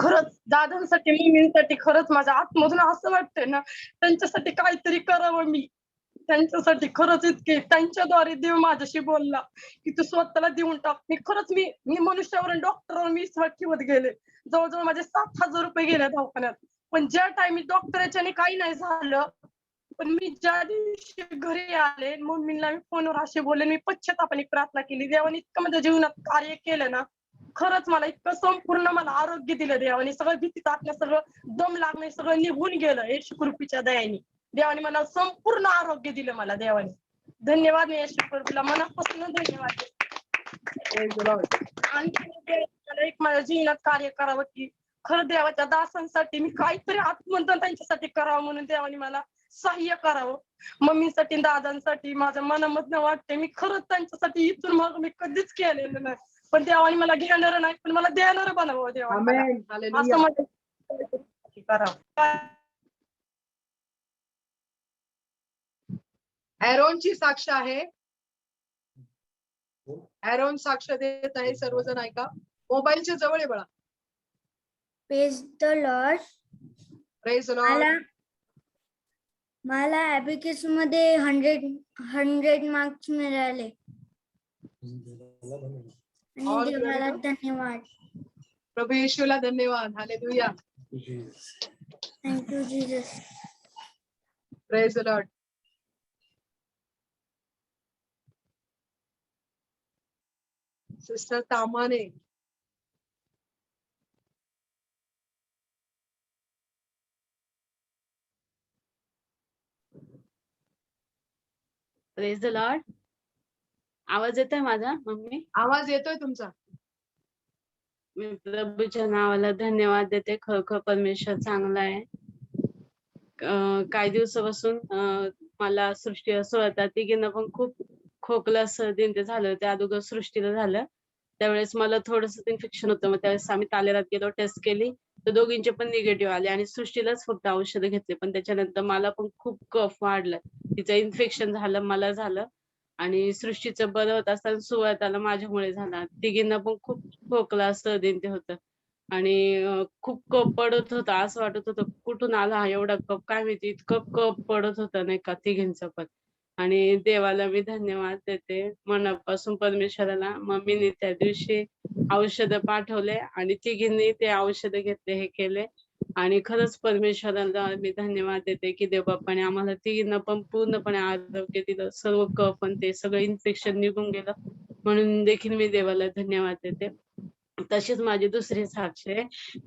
खरंच दादांसाठी मम्मींसाठी खरंच माझ्या आतमधून असं वाटतंय ना, त्यांच्यासाठी काहीतरी करावं मी. त्यांच्यासाठी खरंच इतके त्यांच्याद्वारे देव माझ्याशी बोलला की तू स्वतःला देऊन टाक. मी मी मनुष्यावरून डॉक्टरवर मी ठेवत गेले. जवळजवळ माझे 7,000 रुपये गेले दवाखान्यात. पण ज्या टाइमी डॉक्टरच्याने काही नाही झालं, पण मी ज्या दिवशी घरी आले मम्मीला मी फोनवर असे बोलले, मी पश्चात्तापाने प्रार्थना केली. देवाने इतकं माझ्या जीवनात कार्य केलं ना, खरंच मला इतकं संपूर्ण मला आरोग्य दिलं देवाने. सगळं भीतीचं आपल्या सगळं दम लागणे सगळं निघून गेलं येशू कृपेच्या दयाने. देवाने मला संपूर्ण आरोग्य दिलं मला देवाने. धन्यवाद मी येशू कृपेला मनापासून धन्यवाद. Praise the Lord. आणखी मला एक माझ्या जीवनात कार्य करावं की खरं देवाच्या दासांसाठी मी काहीतरी आत्मंथन त्यांच्यासाठी करावं म्हणून देवाने मला सहाय्य करावं. मम्मीसाठी दादांसाठी माझ्या मनामधनं वाटते मी खरंच त्यांच्यासाठी इथून मग मी कधीच केलेलं नाही. पण देवाने मला घेणार नाही पण मला देणार बनावं देवाने मला. Amen. Hallelujah. असं माझं करावं. ॲरोनची साक्ष आहे. ॲरोन साक्ष देत आहे. सर्वजण ऐका. मोबाईलच्या जवळ आहे बाळा. Praise the Lord. Praise the Lord. मला ऍप्लिकेशन मध्ये 100 मार्क्स मिळाले आणि All देवाला glory to- धन्यवाद. प्रभू येशूला धन्यवाद. Hallelujah. Thank you Jesus. Praise the Lord. Sister तामाने. Praise the Lord. आवाज येतोय माझा मम्मी? आवाज येतोय तुमचा. मी प्रभूच्या नावाला धन्यवाद देते. खरोखर परमेश्वर चांगला आहे. काही दिवसापासून मला सृष्टी असं होता तिघींना पण खूप खोकला सर्दी ते झालं होतं. अगोदर सृष्टीला झालं त्यावेळेस मला थोडंसं इन्फेक्शन होतं. मग त्यावेळेस आम्ही तालेरात गेलो, टेस्ट केली तर दोघींचे पण निगेटिव्ह आले आणि सृष्टीलाच फक्त औषधं घेतले. पण त्याच्यानंतर मला पण खूप कफ वाढला. तिचं इन्फेक्शन झालं, मला झालं आणि सृष्टीचं बरं होत असताना सुवाताला माझ्यामुळे झाला. तिघींना पण खूप खोकला सर्दी ते होतं आणि खूप कफ पडत होता. असं वाटत होतं कुठून आला हा एवढा कफ काय माहिती. इतकं कफ पडत होतं नाही का तिघींचं पण. आणि देवाला मी धन्यवाद देते मनापासून परमेश्वराला. मम्मीने त्या दिवशी औषधं पाठवले आणि तिघींनी ते औषधं घेतले हे केले आणि खरंच परमेश्वराला मी धन्यवाद देते की देवबापाने आम्हाला तिघींना पण पूर्णपणे आरोग्य दिलं. सर्व कफ पण ते सगळं इन्फेक्शन निघून गेलं म्हणून देखील मी देवाला धन्यवाद देते. तशीच माझी दुसरी साक्ष आहे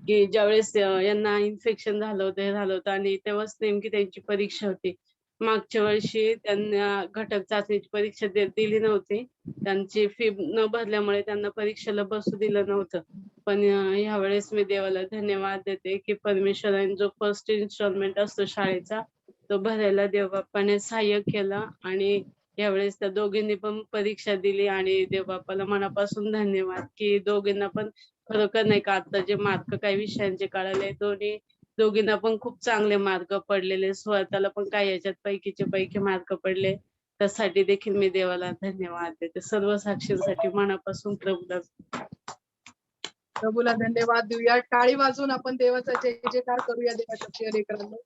की ज्यावेळेस यांना इन्फेक्शन झालं होतं हे झालं होतं आणि तेव्हाच नेमकी त्यांची परीक्षा होती. मागच्या वर्षी त्यांना घटक चाचणीची परीक्षा दिली नव्हती. त्यांची फी न भरल्यामुळे त्यांना परीक्षेला बसू दिलं नव्हतं. पण ह्या वेळेस मी देवाला धन्यवाद देते की परमेश्वराने जो फर्स्ट इन्स्टॉलमेंट असतो शाळेचा तो भरायला देवबापाने सहाय्य केलं आणि यावेळेस त्या दोघींनी पण परीक्षा दिली आणि देवबापाला मनापासून धन्यवाद की दोघींना पण खरोखर नाही का आता जे मार्क काही विषयांचे कळाले दोघींना पण खूप चांगले मार्क पडलेले. स्वतःला पण काही याच्यात पैकीचे पैकी मार्क पडले. त्यासाठी देखील मी देवाला धन्यवाद देते. सर्व साक्षींसाठी मनापासून प्रभूला धन्यवाद देऊया. टाळी वाजवून आपण देवाचा जय जयकार करूया. देवाच्या प्रिय लेकरांनो.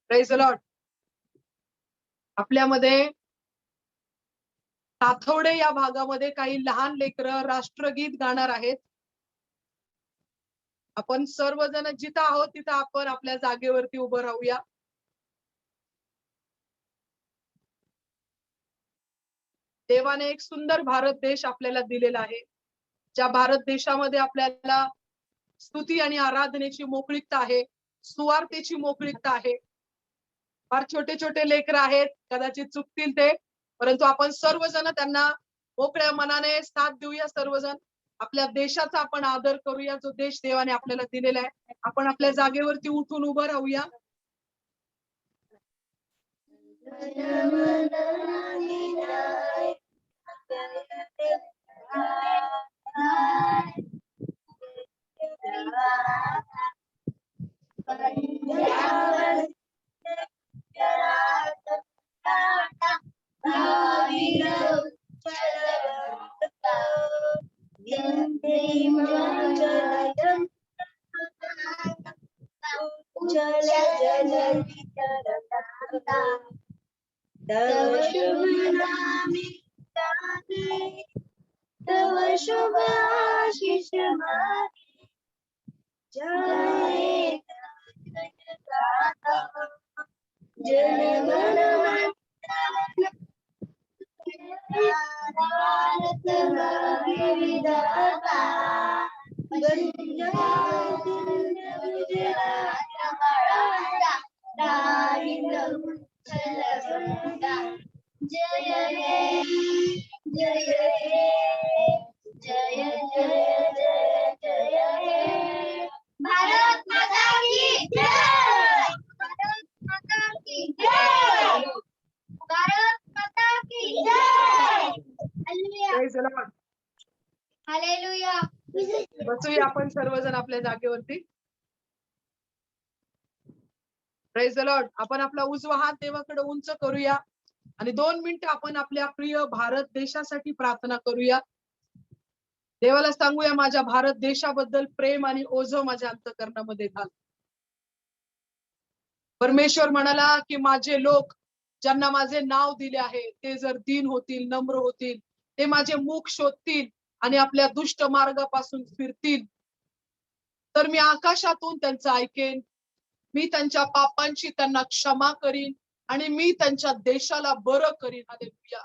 Praise the Lord. आपल्यामध्ये ताथवडे या भागामध्ये काही लहान लेकरं राष्ट्रगीत गाणार आहेत. आपण सर्वजण जिथं आहोत तिथं आपण आपल्या जागेवरती उभं राहूया. देवाने एक सुंदर भारत देश आपल्याला दिलेला आहे. ज्या भारत देशामध्ये आपल्याला स्तुती आणि आराधनेची मोकळीकता आहे, सुवार्तेची मोकळीकता आहे. फार छोटे छोटे लेकरं आहेत, कदाचित चुकतील ते, परंतु आपण सर्वजण त्यांना मोकळ्या मनाने साथ देऊया. सर्वजण आपल्या देशाचा आपण आदर करूया. जो देश देवाने आपल्याला दिलेला आहे. आपण आपल्या जागेवरती उठून उभं राहूया. तव शुभ नामे गाते, तव शुभ आशीष मागे, जाए जय गाता, जन गण मन भारत भाग्य विधाता, जय हे जय हे जय जय जय जय हे भारत माता की जय, भारत माता की जय, भारत माता की जय. Hallelujah Praise the Lord. Hallelujah. बसूया आपण सर्वजण आपल्या जागेवरती. Praise the Lord. आपण आपला उजवा हात देवाकडे उंच करूया आणि 2 मिनिटं आपण आपल्या प्रिय भारत देशासाठी प्रार्थना करूया. देवाला सांगूया, माझ्या भारत देशाबद्दल प्रेम आणि ओझं माझ्या अंतःकरणामध्ये घाल. परमेश्वर म्हणाला की माझे लोक ज्यांना माझे नाव दिले आहे ते जर दीन होतील, नम्र होतील, ते माझे मुख शोधतील आणि आपल्या दुष्ट मार्गापासून फिरतील, तर मी आकाशातून त्यांचं ऐकेन, मी त्यांच्या पापांची त्यांना क्षमा करीन आणि मी त्यांच्या देशाला बरं करीन. हालेलुया.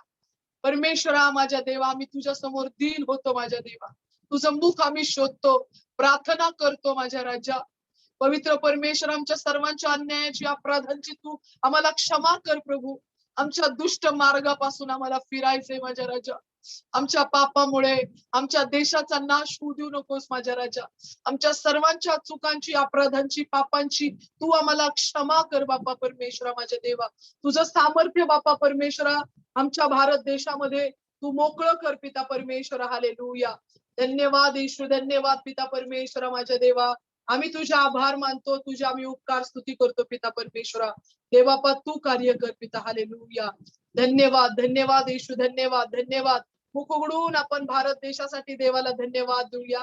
परमेश्वरा माझ्या देवा, आम्ही तुझ्या समोर दीन होतो. माझ्या देवा, तुझं मुख आम्ही शोधतो, प्रार्थना करतो. माझ्या राजा पवित्र परमेश्वर, आमच्या सर्वांच्या अन्यायाची, अपराधांची तू आम्हाला क्षमा कर प्रभू. आमच्या दुष्ट मार्गापासून आम्हाला फिरायचंय माझ्या राजा. आमच्या पापामुळे आमच्या देशाचा नाश होऊ देऊ नकोस माझ्या राजा. आमच्या सर्वांच्या चुकांची, अपराधांची, पापांची तू आम्हाला क्षमा कर बापा परमेश्वरा. माझ्या देवा, तुझं सामर्थ्य बापा परमेश्वरा आमच्या भारत देशामध्ये तू मोकळं कर पिता परमेश्वरा. हालेलुया. धन्यवाद येशू, धन्यवाद पिता परमेश्वरा. माझ्या देवा, आम्ही तुझे आभार मानतो, तुझे आम्ही उपकार स्तुती करतो पिता परमेश्वरा. देवापा तू कार्य कर पिता. हालेलुया. धन्यवाद, धन्यवाद येशू, धन्यवाद, धन्यवाद. मुख उघडून आपण भारत देशासाठी देवाला धन्यवाद देऊया.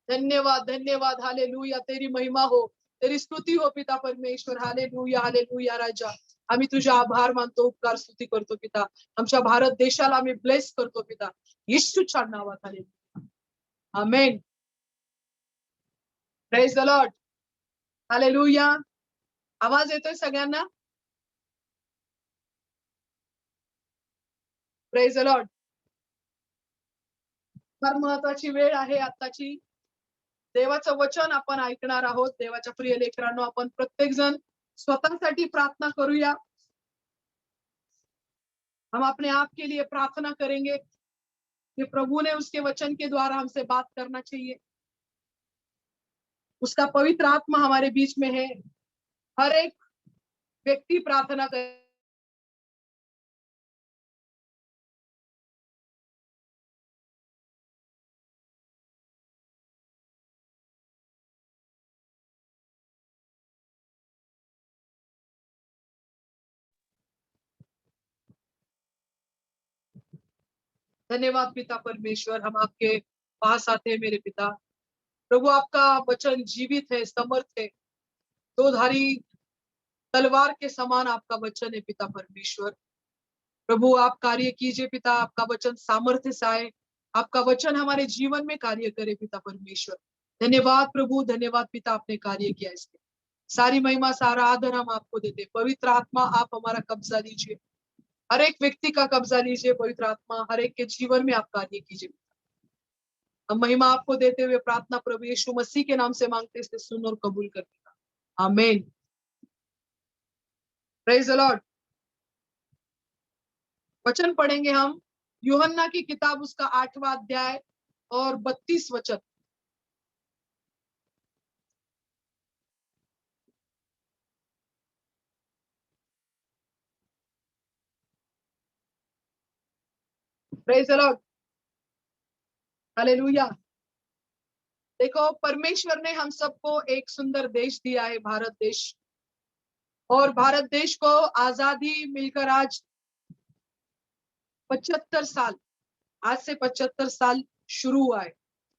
धन्यवाद, धन्यवाद. हालेलुया. तेरी महिमा हो, तेरी स्तुती हो पिता परमेश्वर. Hallelujah, hallelujah. राजा, आम्ही तुझे आभार मानतो, उपकार स्तुती करतो पिता. आमच्या भारत देशाला आम्ही ब्लेस करतो पिता, येशूच्या नावात. Hallelujah, amen. Praise the Lord. Hallelujah. आवाज येतोय सगळ्यांना? Praise the Lord. फार महत्वाची वेळ आहे आताची. देवाचं वचन आपण ऐकणार आहोत. देवाच्या प्रिय लेकरांनो, आपण प्रत्येक जण स्वतःसाठी प्रार्थना करूया. हम अपने आप के लिए प्रार्थना करेंगे कि प्रभु ने उसके वचन के द्वारा हमसे बात करना चाहिए. उसका पवित्र आत्मा हमारे बीच में है. हर एक व्यक्ति प्रार्थना करे. धन्यवाद पिता परमेश्वर, हम आपके पास आते हैं मेरे पिता. प्रभु, आपका वचन जीवित है, समर्थ है, दो धारी तलवार के समान आपका वचन है पिता परमेश्वर. प्रभु, आप कार्य कीजिए पिता. आपका वचन सामर्थ्य से आए, आपका वचन हमारे जीवन में कार्य करे पिता परमेश्वर. धन्यवाद प्रभु, धन्यवाद पिता, आपने कार्य किया. इसके सारी महिमा, सारा आदर हम आपको देते. पवित्र आत्मा, आप हमारा कब्जा लीजिए, हर एक व्यक्ति का कब्जा लीजिए. पवित्र आत्मा, हर एक के जीवन में आप कार्य कीजिए. हम महिमा आपको देते हुए प्रार्थना प्रभु यीशु मसीह के नाम से मांगते, इसे सुन और कबूल कर देना. आमीन. Praise the Lord. वचन पढ़ेंगे हम यूहन्ना की किताब, उसका 8वां अध्याय और 32 वचन. Praise the Lord. हालेलुया. देखो, परमेश्वर ने हम सबको एक सुंदर देश दिया है, भारत देश। और भारत देश को आजादी मिलकर आज 75 साल, आज से 75 साल शुरू हुआ है।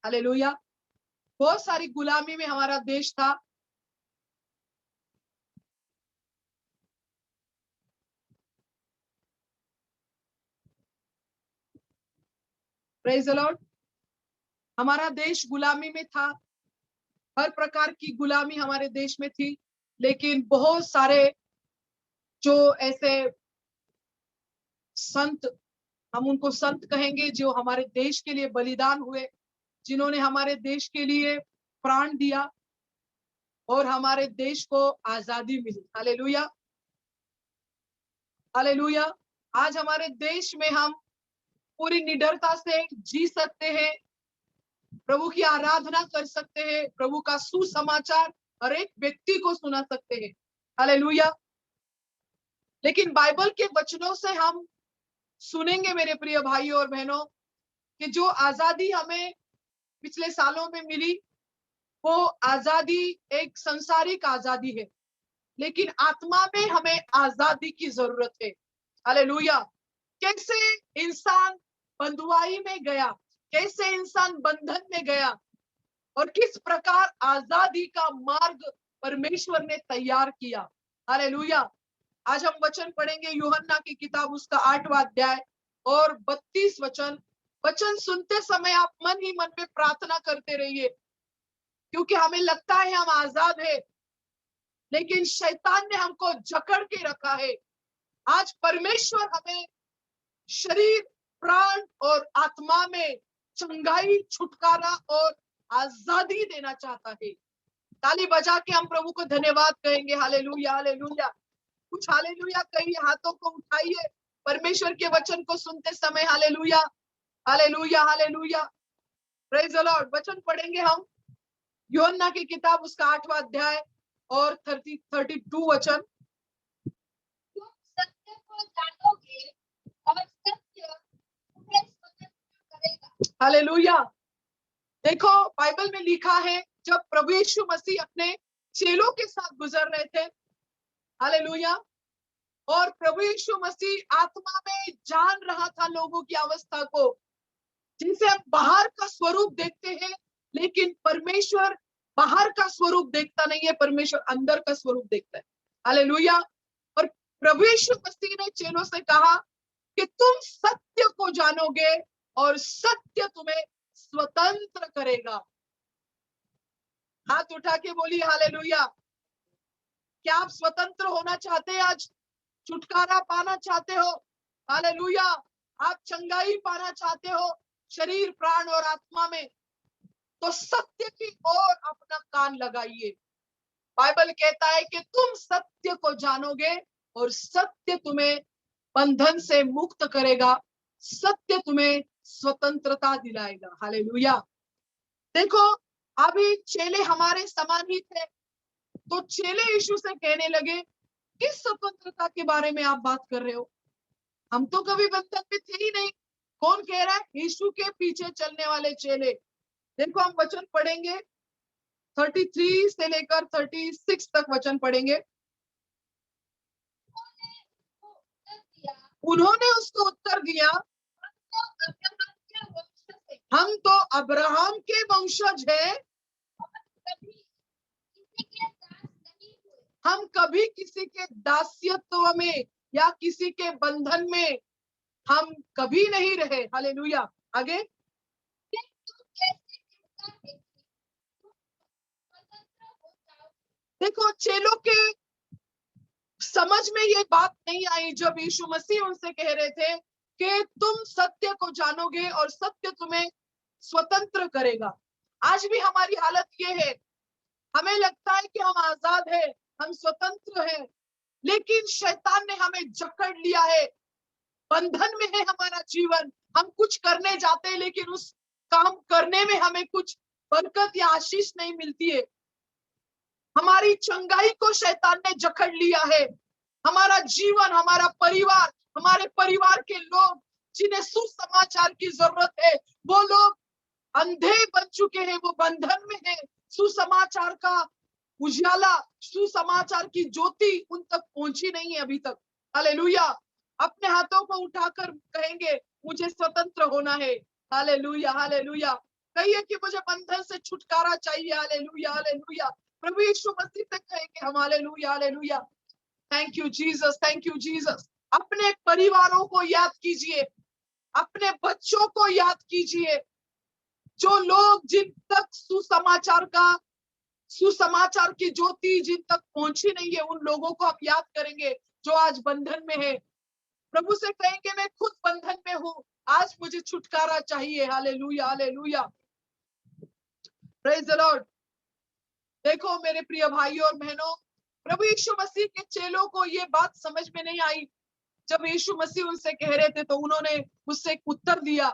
हालेलुया। बहुत सारी गुलामी में हमारा देश था। Praise the Lord. हमारा देश गुलामी में था, हर प्रकार की गुलामी हमारे देश में थी। लेकिन बहुत सारे जो ऐसे संत, हम उनको संत कहेंगे, जो हमारे देश के लिए बलिदान हुए, जिन्होंने हमारे देश के लिए प्राण दिया और हमारे देश को आजादी मिली। Hallelujah, hallelujah. आज हमारे देश में हम पूरी निडरता से जी सकते हैं, प्रभु की आराधना कर सकते हैं, प्रभु का सुसमाचार हर एक व्यक्ति को सुना सकते हैं। हालेलुया। लेकिन बाइबल के वचनों से हम सुनेंगे मेरे प्रिय भाइयों और बहनों, कि जो आजादी हमें पिछले सालों में मिली, वो आजादी एक संसारिक आजादी है, लेकिन आत्मा में हमें आजादी की जरूरत है। हालेलुया। कैसे इंसान बंधुआई में गया, कैसे इंसान बंधन में गया, और किस प्रकार आजादी का मार्ग परमेश्वर ने तैयार किया। हालेलुया। आज हम वचन पढ़ेंगे यूहन्ना की किताब, उसका 8वां अध्याय और 32 वचन। वचन सुनते समय आप मन ही मन में प्रार्थना करते रहिए, क्योंकि हमें लगता है हम आजाद है, लेकिन शैतान ने हमको जकड़ के रखा है। आज परमेश्वर हमें शरीर, प्राण और आत्मा में चंगाई, छुटकारा और आजादी देना चाहता है। ताली बजा के हम प्रभु को धन्यवाद कहेंगे। Hallelujah, hallelujah. कुछ हालेलुया कहिए, हाथों को उठाइए परमेश्वर के वचन को सुनते समय। Hallelujah, hallelujah, hallelujah. Praise the Lord. वचन पढ़ेंगे हम यूहन्ना की किताब, उसका 8वां अध्याय और 32 वचन। तुम सत्य को जानोगे और सत्य तुम्हें स्वतंत्र करेगा। हालेलुया। देखो, बाइबल में लिखा है, जब प्रभु यीशु मसीह अपने चेलों के साथ गुजर रहे थे, हालेलुया, और प्रभु यीशु मसीह आत्मा में जान रहा था लोगों की अवस्था को, जिनसे हम बाहर का स्वरूप देखते हैं, लेकिन परमेश्वर बाहर का स्वरूप देखता नहीं है, परमेश्वर अंदर का स्वरूप देखता है। हालेलुया। और प्रभु यीशु मसीह ने चेलों से कहा कि तुम सत्य को जानोगे और सत्य तुम्हें स्वतंत्र करेगा। हाथ उठा के बोलिए हालेलुया। क्या आप स्वतंत्र होना चाहते हैं? आज छुटकारा पाना चाहते हो? हालेलुया। आप चंगाई पाना चाहते हो शरीर, प्राण और आत्मा में? तो सत्य की ओर अपना कान लगाइए। बाइबल कहता है कि तुम सत्य को जानोगे और सत्य तुम्हें बंधन से मुक्त करेगा, सत्य तुम्हें स्वतंत्रता दिलाएगा। हालेलुया। देखो, अभी चेले हमारे समान ही थे, तो चेले यीशु से कहने लगे, किस स्वतंत्रता के बारे में आप बात कर रहे हो? हम तो कभी बंधन में थे ही नहीं। कौन कह रहा है? यीशु के पीछे चलने वाले चेले। देखो, हम वचन पढ़ेंगे 33 से लेकर 36 तक वचन पढ़ेंगे। उन्होंने उसको उत्तर दिया, हम तो अब्राहम के वंशज हैं, हम कभी किसी के दास्यत्व में या किसी के बंधन में हम कभी नहीं रहे। हालेलुया। आगे, देखो, चेलों के समझ में ये बात नहीं आई जब यीशु मसीह उनसे कह रहे थे कि तुम सत्य को जानोगे और सत्य तुम्हें स्वतंत्र करेगा। आज भी हमारी हालत ये है, हमें लगता है कि हम आजाद हैं, हम स्वतंत्र हैं, लेकिन शैतान ने हमें जकड़ लिया है, बंधन में है हमारा जीवन। हम कुछ करने जाते हैं, लेकिन उस काम करने में हमें कुछ बरकत या आशीष नहीं मिलती है। हमारी चंगाई को शैतान ने जकड़ लिया है। हमारा जीवन, हमारा परिवार, हमारे परिवार के लोग जिन्हें सुसमाचार की जरूरत है, वो लोग अंधे बन चुके हैं, वो बंधन में है। सुसमाचार का उजाला, सुसमाचार की ज्योति उन तक पहुंची नहीं है अभी तक। हालेलुया। अपने हाथों को उठाकर कहेंगे मुझे स्वतंत्र होना है। Hallelujah, hallelujah. कहिए कि मुझे बंधन से छुटकारा चाहिए। Hallelujah, hallelujah. प्रभु यीशु मसीह से कहेंगे हम hallelujah, hallelujah. Thank you Jesus, thank you Jesus. अपने परिवारों को याद कीजिए, अपने बच्चों को याद कीजिए, जो लोग जिन तक सुसमाचार की ज्योति जिन तक पहुंची नहीं है, उन लोगों को हम याद करेंगे जो आज बंधन में है। प्रभु से कहेंगे मैं खुद बंधन में हूँ, आज मुझे छुटकारा चाहिए। Hallelujah, hallelujah. Praise the Lord. देखो मेरे प्रिय भाइयों और बहनों, प्रभु यीशु मसीह के चेलों को ये बात समझ में नहीं आई। जब यीशु मसीह उनसे कह रहे थे तो उन्होंने उससे एक उत्तर दिया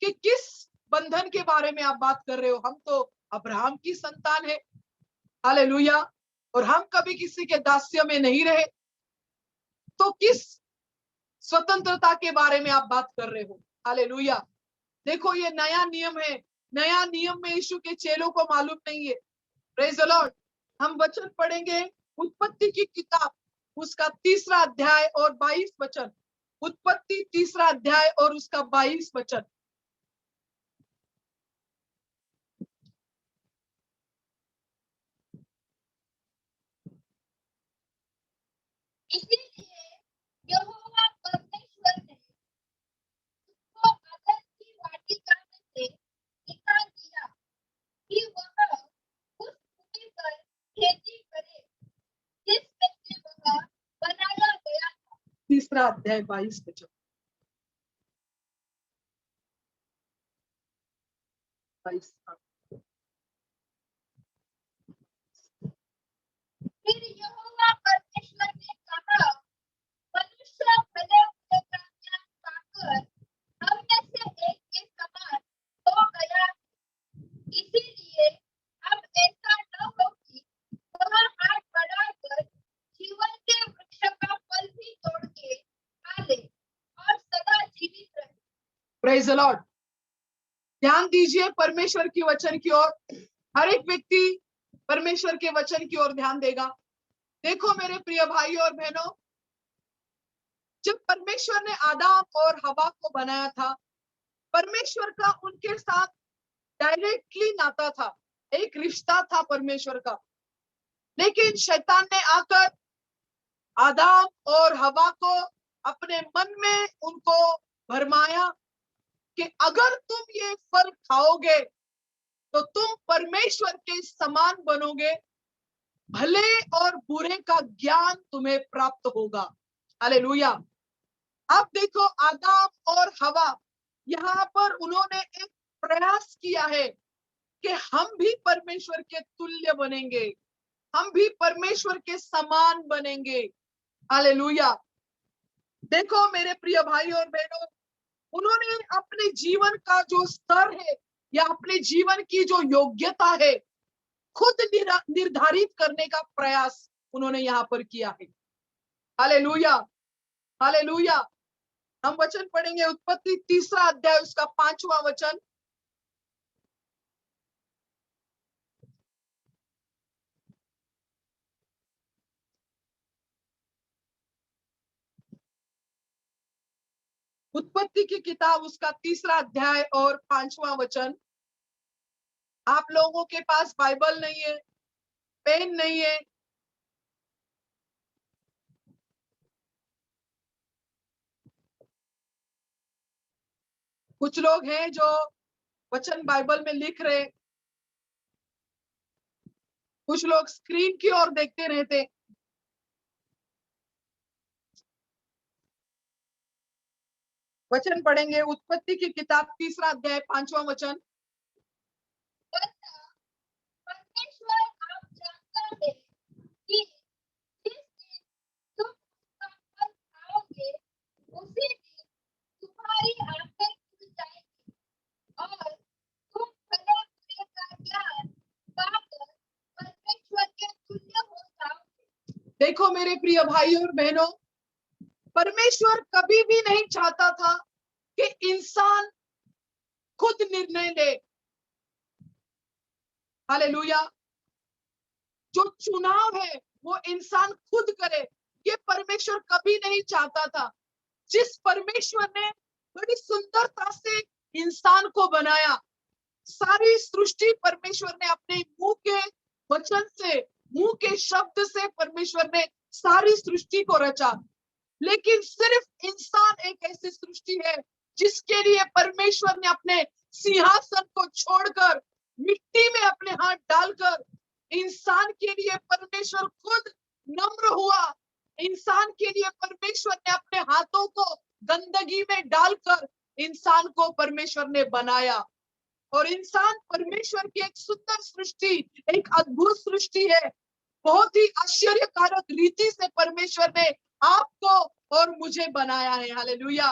कि किस बंधन के बारे में आप बात कर रहे हो? हम तो अब्राहम की संतान है। हालेलुया। और हम कभी किसी के दास्य में नहीं रहे, तो किस स्वतंत्रता के बारे में आप बात कर रहे हो? हालेलुया। देखो ये नया नियम है, नया नियम में यीशु के चेलों को मालूम नहीं है। Praise the Lord. हम वचन पढ़ेंगे उत्पत्ति की किताब, उसका 3 अध्याय और 22 वचन। उत्पत्ति 3 अध्याय और उसका 22 वचन। इसीलिए यहोवा परमेश्वर ने उसको अदन की वाटिका में से निकाल दिया कि वह उस भूमि पर खेती करे जिसमें से वह बनाया गया था। 3 अध्याय 22 वचन। 22। फिर यहोवा परमेश्वर ने कहा, मनुष्य भले बुरे का ज्ञान पाकर हम में से एक के समान हो गया है। इसीलिए अब ऐसा न हो कि वह हाथ बढ़ाकर जीवन के वृक्ष का फल भी तोड़ के खा ले और सदा जीवित रहे। Praise the Lord. ध्यान दीजिए परमेश्वर की वचन की ओर। हर एक व्यक्ति परमेश्वर के वचन की ओर ध्यान देगा। देखो मेरे प्रिय भाइयों और बहनों, जब परमेश्वर ने आदम और हवा को बनाया था, परमेश्वर का उनके साथ डायरेक्टली नाता था, एक रिश्ता था परमेश्वर का। लेकिन शैतान ने आकर आदम और हवा को अपने मन में उनको भरमाया कि अगर तुम ये फल खाओगे तो तुम परमेश्वर के समान बनोगे, भले और बुरे का ज्ञान तुम्हें प्राप्त होगा। हालेलुया। अब देखो आदम और हवा, यहाँ पर उन्होंने एक प्रयास किया है कि हम भी परमेश्वर के तुल्य बनेंगे, हम भी परमेश्वर के समान बनेंगे। हालेलुया। देखो मेरे प्रिय भाई और बहनों, उन्होंने अपने जीवन का जो स्तर है या अपने जीवन की जो योग्यता है, खुद निर्धारित करने का प्रयास उन्होंने यहाँ पर किया है। Hallelujah, hallelujah. हम वचन पढ़ेंगे उत्पत्ति 3 अध्याय उसका 5वां वचन। उत्पत्ति की किताब उसका 3 अध्याय और 5वां वचन। आप लोगों के पास बाइबल नहीं है, पेन नहीं है, कुछ लोग हैं जो वचन बाइबल में लिख रहे, कुछ लोग स्क्रीन की ओर देखते रहते। वचन पढ़ेंगे उत्पत्ति की किताब 3 अध्याय 5वां वचन। परमेश्वर आप जानता है कि जिस दिन तुम उसका फल खाओगे उसी दिन तुम्हारी आंखें खुल जाएंगी और तुम भले बुरे का ज्ञान पाकर परमेश्वर के तुल्य हो जाओगे। देखो मेरे प्रिय भाइयों और बहनों, परमेश्वर कभी भी नहीं चाहता था कि इंसान खुद निर्णय ले, हालेलुया। जो चुनाव है वो इंसान खुद करे, ये परमेश्वर कभी नहीं चाहता था। जिस परमेश्वर ने बड़ी सुंदरता से इंसान को बनाया, सारी सृष्टि परमेश्वर ने अपने मुंह के वचन से, मुंह के शब्द से परमेश्वर ने सारी सृष्टि को रचा। लेकिन सिर्फ इंसान एक ऐसी सृष्टि है जिसके लिए परमेश्वर ने अपने सिंहासन को छोड़कर मिट्टी में अपने हाथ डालकर इंसान के लिए परमेश्वर खुद नम्र हुआ। इंसान के लिए परमेश्वर ने अपने हाथों को गंदगी में डालकर इंसान को परमेश्वर ने बनाया। और इंसान परमेश्वर की एक सुंदर सृष्टि, एक अद्भुत सृष्टि है। बहुत ही आश्चर्यकारक रीति से परमेश्वर ने आपको और मुझे बनाया है। हालेलुया।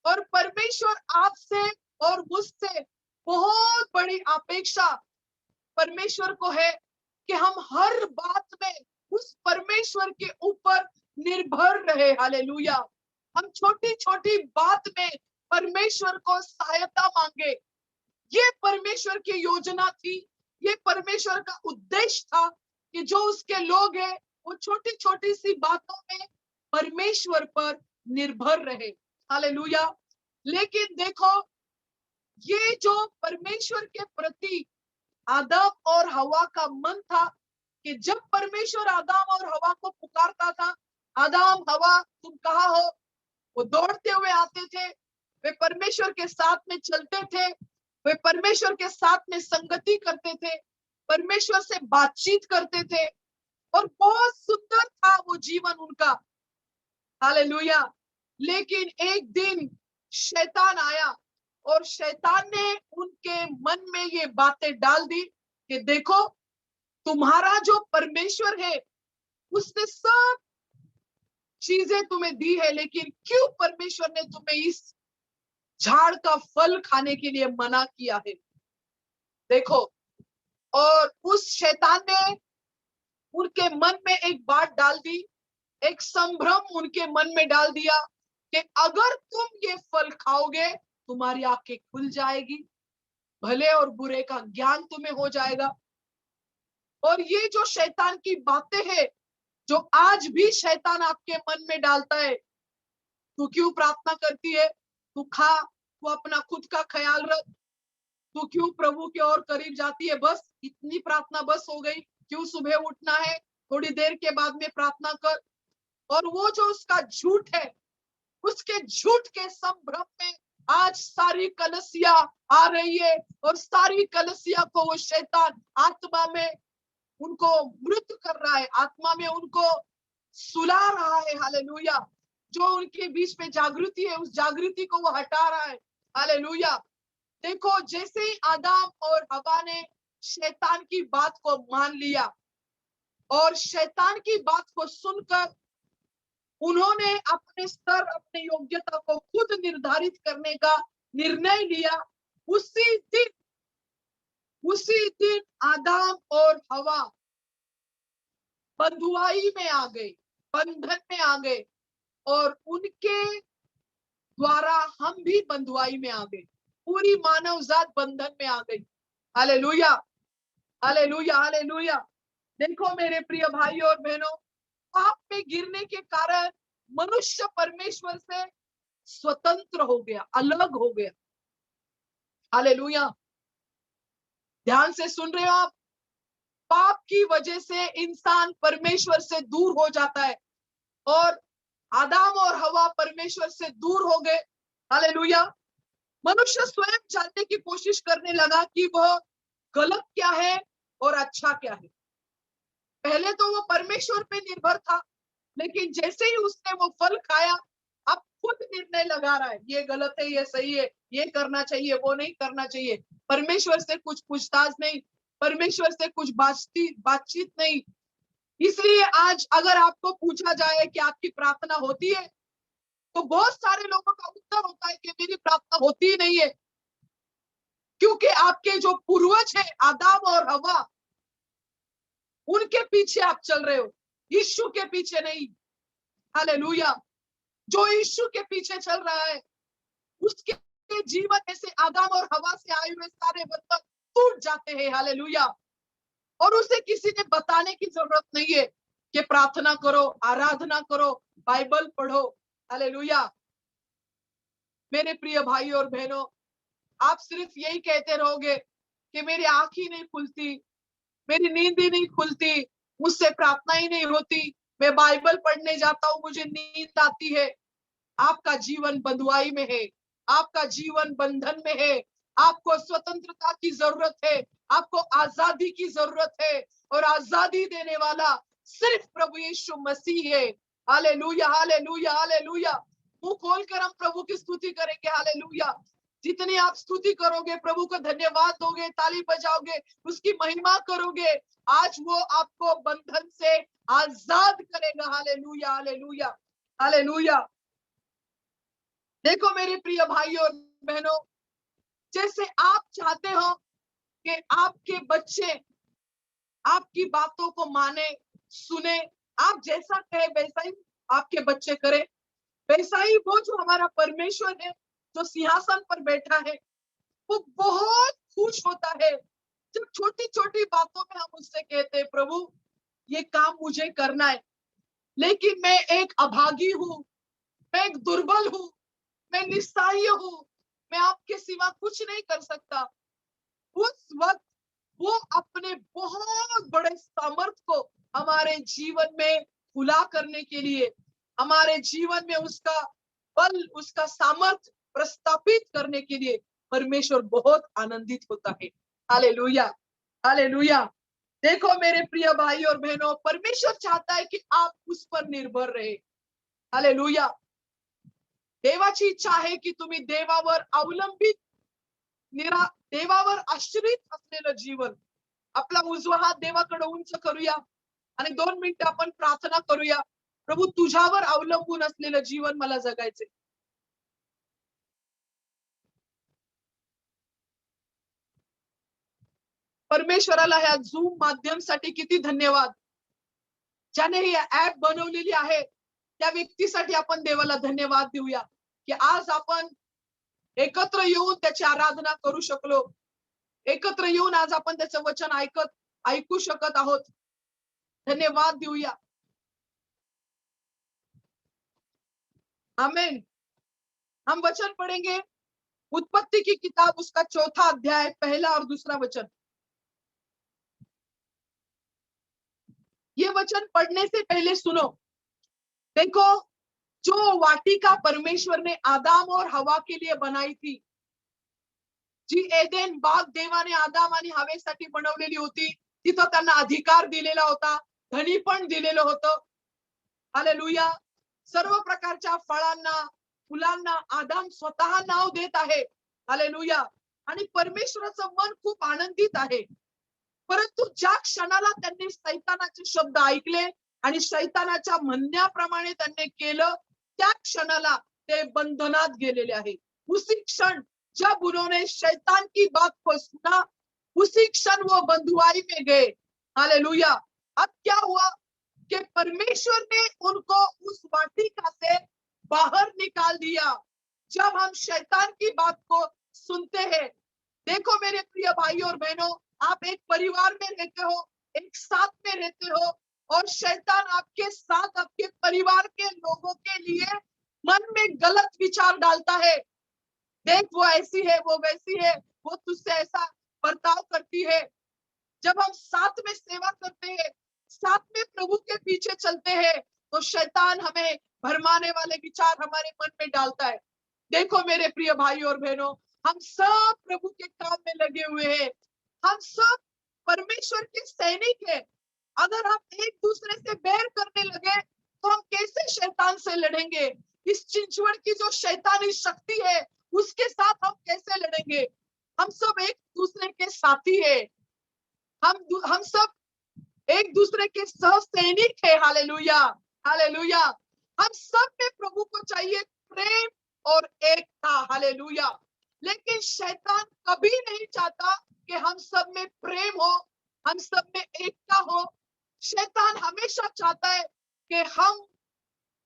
और परमेश्वर आपसे और मुझसे बहुत बड़ी अपेक्षा परमेश्वर को है कि हम हर बात में उस परमेश्वर के ऊपर निर्भर रहे। हालेलुया। हम छोटी छोटी बात में परमेश्वर को सहायता मांगे। ये परमेश्वर की योजना थी, ये परमेश्वर का उद्देश्य था कि जो उसके लोग हैं वो छोटी छोटी सी बातों में परमेश्वर पर निर्भर रहे। हालेलुया। लेकिन देखो, ये जो परमेश्वर के प्रति आदम और हवा का मन था कि जब परमेश्वर आदम और हवा को पुकारता था, आदम हवा तुम कहाँ हो, वो दौड़ते हुए आते थे, वे परमेश्वर के साथ में चलते थे, वे परमेश्वर के साथ में संगति करते थे, परमेश्वर से बातचीत करते थे और बहुत सुंदर था वो जीवन उनका। हालेलुया। लेकिन एक दिन शैतान आया और शैतान ने उनके मन में ये बातें डाल दी कि देखो, तुम्हारा जो परमेश्वर है उसने सब चीजें तुम्हें दी है, लेकिन क्यों परमेश्वर ने तुम्हें इस झाड़ का फल खाने के लिए मना किया है। देखो, और उस शैतान ने उनके मन में एक बात डाल दी, एक संभ्रम उनके मन में डाल दिया कि अगर तुम ये फल खाओगे तुम्हारी आंखें खुल जाएगी, भले और बुरे का ज्ञान तुम्हें हो जाएगा। और ये जो शैतान की बातें हैं, जो आज भी शैतान आपके मन में डालता है, तू क्यों प्रार्थना करती है, तू खा, तू अपना खुद का ख्याल रख, तू क्यों प्रभु के और करीब जाती है, बस इतनी प्रार्थना बस हो गई, क्यों सुबह उठना है, थोड़ी देर के बाद में प्रार्थना कर। और वो जो उसका झूठ है, उसके झूठ के संभ्रम में आज सारी कलीसिया आ रही है और सारी कलीसिया को वो शैतान आत्मा में उनको मृत कर रहा है, आत्मा में उनको सुला रहा है। हालेलुया। जो उनके बीच में जागृति है, उस जागृति को वो हटा रहा है। हालेलुया। देखो, जैसे ही आदम और हवा ने शैतान की बात को मान लिया और शैतान की बात को सुनकर उन्होंने अपने स्तर, अपने योग्यता को खुद निर्धारित करने का निर्णय लिया, उसी दिन आदम और हवा बंधुआई में आ गए, बंधन में आ गए और उनके द्वारा हम भी बंधुआई में आ गए, पूरी मानव जात बंधन में आ गई। Hallelujah, hallelujah, hallelujah. देखो मेरे प्रिय भाई और बहनों, पाप में गिरने के कारण मनुष्य परमेश्वर से स्वतंत्र हो गया, अलग हो गया। हालेलुया। ध्यान से सुन रहे हो आप? पाप की वजह से इंसान परमेश्वर से दूर हो जाता है और आदम और हवा परमेश्वर से दूर हो गए। हालेलुया। मनुष्य स्वयं जानने की कोशिश करने लगा कि वह गलत क्या है और अच्छा क्या है। पहले तो वो परमेश्वर पे निर्भर था, लेकिन जैसे ही उसने वो फल खाया, अब खुद निर्णय लगा रहा है, ये गलत है, ये सही है, ये करना चाहिए, वो नहीं करना चाहिए। परमेश्वर से कुछ पूछताछ नहीं, परमेश्वर से कुछ बातचीत नहीं। इसलिए आज अगर आपको पूछा जाए कि आपकी प्रार्थना होती है, तो बहुत सारे लोगों का उत्तर होता है कि मेरी प्रार्थना होती ही नहीं है, क्योंकि आपके जो पूर्वज है आदम और हवा, उनके पीछे आप चल रहे हो, यीशु के पीछे नहीं। हालेलुया। जो यीशु के पीछे चल रहा है, उसके जीवन में से आदम और हवा से आए हुए सारे बंधन टूट जाते हैं। हालेलुया। और उसे किसी ने बताने की जरूरत नहीं है कि प्रार्थना करो, आराधना करो, बाइबल पढ़ो। हालेलुया। मेरे प्रिय भाई और बहनों, आप सिर्फ यही कहते रहोगे कि मेरी आंख ही नहीं खुलती, मेरी नींद ही नहीं खुलती, मुझसे प्रार्थना ही नहीं होती, मैं बाइबल पढ़ने जाता हूँ, मुझे नींद आती है। आपका जीवन बंधुआई में है, आपका जीवन बंधन में है। आपको स्वतंत्रता की जरूरत है, आपको आजादी की जरूरत है, और आजादी देने वाला सिर्फ प्रभु यीशु मसीह है। Hallelujah, hallelujah, hallelujah. मुंह खोलकर हम प्रभु की स्तुति करेंगे। हालेलुया। जितनी आप स्तुति करोगे, प्रभु को धन्यवाद दोगे, ताली बजाओगे, उसकी महिमा करोगे, आज वो आपको बंधन से आजाद करेगा। Hallelujah, hallelujah, hallelujah. देखो मेरे प्रिय भाई और बहनों, जैसे आप चाहते हो कि आपके बच्चे आपकी बातों को माने, सुने, आप जैसा कहे वैसा ही आपके बच्चे करें, वैसा ही वो जो हमारा परमेश्वर है, जो सिंहासन पर बैठा है, वो बहुत खुश होता है जब छोटी छोटी बातों में हम उससे कहते हैं, प्रभु ये काम मुझे करना है, लेकिन मैं एक अभागी हूँ, मैं एक दुर्बल हूँ, मैं निस्सहाय हूँ, मैं आपके सिवा कुछ नहीं कर सकता। उस वक्त वो अपने बहुत बड़े सामर्थ को हमारे जीवन में खुला करने के लिए, हमारे जीवन में उसका बल, उसका सामर्थ प्रस्थापित करने के लिए परमेश्वर बहुत आनंदित होता है। Hallelujah, hallelujah. देखो मेरे प्रिय भाई और बहनों, परमेश्वर चाहता है कि आप उस पर निर्भर रहे। हालेलुया। देवाची इच्छा आहे की तुम्ही देवावर अवलंबित, देवावर आश्रित असलेलं जीवन, आपला उजवा हात देवाकडे उंच करूया आणि 2 मिनिटं आपण प्रार्थना करूया, प्रभू तुझ्यावर अवलंबून असलेलं जीवन मला जगायचे। परमेश्वराला ह्या झूम माध्यमसाठी किती धन्यवाद। ज्याने ही ऍप बनवलेली आहे त्या व्यक्तीसाठी आपण देवाला धन्यवाद देऊया की आज आपण एकत्र येऊन त्याची आराधना करू शकलो, एकत्र येऊन आज आपण त्याचं वचन ऐकू शकत आहोत। धन्यवाद देऊया। आमीन। हम वचन पढ़ेंगे उत्पत्ति की किताब, उसका 4था अध्याय, पहला और दूसरा वचन। ये वचन पढ़ने से पहले सुनो। देखो, जो वाटिका परमेश्वर ने आदाम और हवा के लिए बनाई थी, जी एदेन बाग देवाने आदाम आणि हवेसाठी बनवलेली होती, तिथं त्यांना अधिकार दिलेला होता, धनी पण दिलेलं होतं। हालेलुया। सर्व प्रकारच्या फळांना, फुलांना आदाम स्वतः नाव देत आहे। हालेलुया। आणि परमेश्वराचं मन खूप आनंदित आहे। परंतु ज्या क्षणाला त्यांनी शैतानाचे शब्द ऐकले आणि शैतानाच्या म्हणण्याप्रमाणे त्यांनी केलं, त्या क्षणाला ते बंधनात गेलेले आहे। उसी क्षण जब उन्होंने शैतान की बात को सुना, उसी क्षण वो बंधुआई में गए। हालेलुया। अब क्या हुआ कि परमेश्वर ने उनको उस वाटिका से बाहर निकाल दिया। जब हम शैतान की बात को सुनते हैं, देखो मेरे प्रिय भाई और बहनों, आप एक परिवार में रहते हो, एक साथ में रहते हो, और शैतान आपके साथ, आपके परिवार के लोगों के लिए मन में गलत विचार डालता है। देख वो ऐसी है, वो वैसी है, वो तुझसे ऐसा बर्ताव करती है। जब हम साथ में सेवा करते हैं, साथ में प्रभु के पीछे चलते हैं, तो शैतान हमें भरमाने वाले विचार हमारे मन में डालता है। देखो मेरे प्रिय भाई और बहनों, हम सब प्रभु के काम में लगे हुए हैं, हम सब परमेश्वर के सैनिक हैं। अगर हम एक दूसरे से बैर करने लगे तो हम कैसे शैतान से लड़ेंगे? इस चिंचवड़ की जो शैतानी शक्ति है, उसके साथ हम कैसे लड़ेंगे? हम सब एक दूसरे के साथी है, हम सब एक दूसरे के सह सैनिक है। Hallelujah, hallelujah. हम सब में प्रभु को चाहिए प्रेम और एकता। हालेलुया। लेकिन शैतान कभी नहीं चाहता कि हम सब में प्रेम हो, हम सब में एकता हो। शैतान हमेशा चाहता है कि हम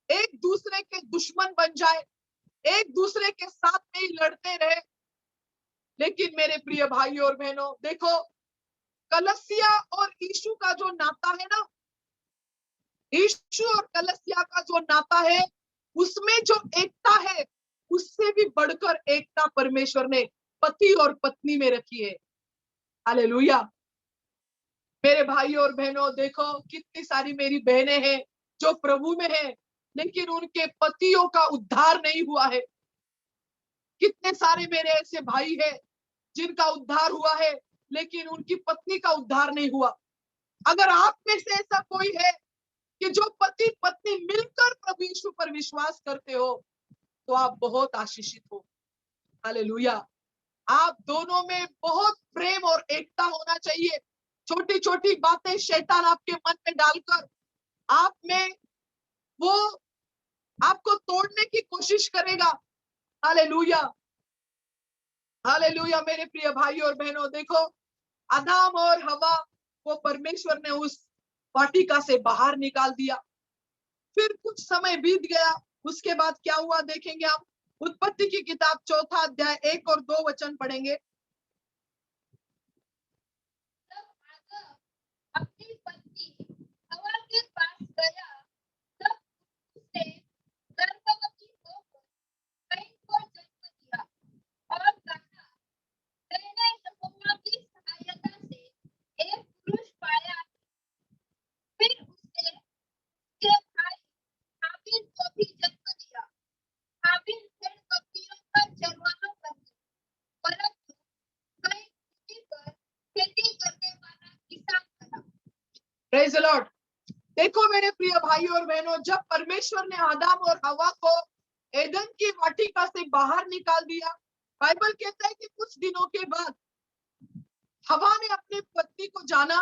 एक दूसरे के दुश्मन बन जाए, एक दूसरे के साथ में ही लड़ते रहे। लेकिन मेरे प्रिय भाइयों और बहनों, देखो, कलसिया और यीशु का जो नाता है ना, यीशु और कलसिया का जो नाता है, उसमें जो एकता है, उससे भी बढ़कर एकता परमेश्वर ने पति और पत्नी में रखी है। हालेलुया। मेरे भाई और बहनों, देखो कितनी सारी मेरी बहनें हैं जो प्रभु में है, लेकिन उनके पतियों का उद्धार नहीं हुआ है। कितने सारे मेरे ऐसे भाई हैं जिनका उद्धार हुआ है, लेकिन उनकी पत्नी का उद्धार नहीं हुआ। अगर आप में से ऐसा कोई है कि जो पति पत्नी मिलकर प्रभु यीशु पर विश्वास करते हो, तो आप बहुत आशीषित हो। हालेलुया। आप दोनों में बहुत प्रेम और एकता होना चाहिए। छोटी छोटी बातें शैतान आपके मन में डालकर आप में वो आपको तोड़ने की कोशिश करेगा। Hallelujah, hallelujah. मेरे प्रिय भाई और बहनों, देखो आदम और हवा को परमेश्वर ने उस वाटिका से बाहर निकाल दिया। फिर कुछ समय बीत गया, उसके बाद क्या हुआ देखेंगे हम। उत्पत्ति की किताब 4 अध्याय 1 और 2 वचन पढ़ेंगे। जब आदम अपनी पत्नी हवा के पास गया, तब उसने गर्भवती होकर कैन को जन्म दिया और कहा, मैंने यहोवा की सहायता से एक पुरुष पाया। फिर उसने उसके भाई हाबिल को भी जन्म दिया। हाबिल भेड़ बकरियों का चरवाहा बने, परंतु कैन भूमि पर खेती करने वाला किसान बना। Praise the Lord. देखो मेरे प्रिय भाई और बहनों, जब परमेश्वर ने आदम और हवा को एदन की वाटिका से बाहर निकाल दिया, बाइबल कहता है कि कुछ दिनों के बाद हवा ने अपनी पत्नी को जाना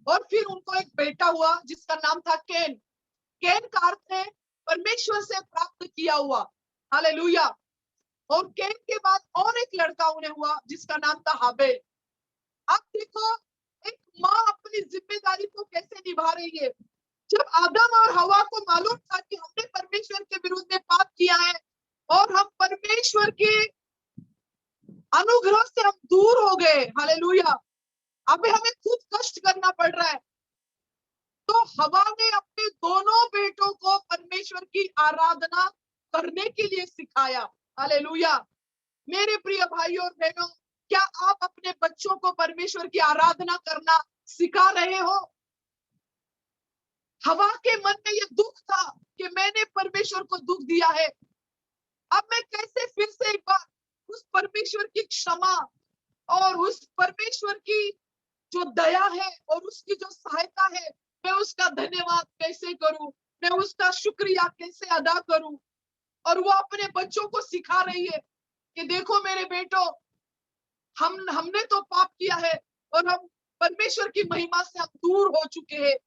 और फिर उनको एक बेटा हुआ जिसका नाम था कैन। कैन का अर्थ है परमेश्वर से प्राप्त किया हुआ। हालेलुया। और कैन के बाद और एक लड़का उन्हें हुआ जिसका नाम था हाबेल। अब देखो एक माँ अपनी जिम्मेदारी को कैसे निभा रही है। जब आदम और हवा को मालूम था कि हमने परमेश्वर के विरुद्ध में पाप किया है और हम परमेश्वर के अनुग्रह से हम दूर हो गए, हालेलुया, अभी हमें खुद कष्ट करना पड़ रहा है, तो हवा ने अपने दोनों बेटों को परमेश्वर की आराधना करने के लिए सिखाया। हालेलुया। मेरे प्रिय भाई और बहनों, क्या आप अपने बच्चों को परमेश्वर की आराधना करना सिखा रहे हो? हवा के मन में ये दुख था कि मैंने परमेश्वर को दुख दिया है, अब मैं कैसे फिर से एक बार उस परमेश्वर की क्षमा और उस परमेश्वर की जो दया है और उसकी जो सहायता है, मैं उसका धन्यवाद कैसे करूं, मैं उसका शुक्रिया कैसे अदा करूं। और वो अपने बच्चों को सिखा रही है कि देखो मेरे बेटो, हमने तो पाप किया है और हम परमेश्वर की महिमा से हम दूर हो चुके हैं,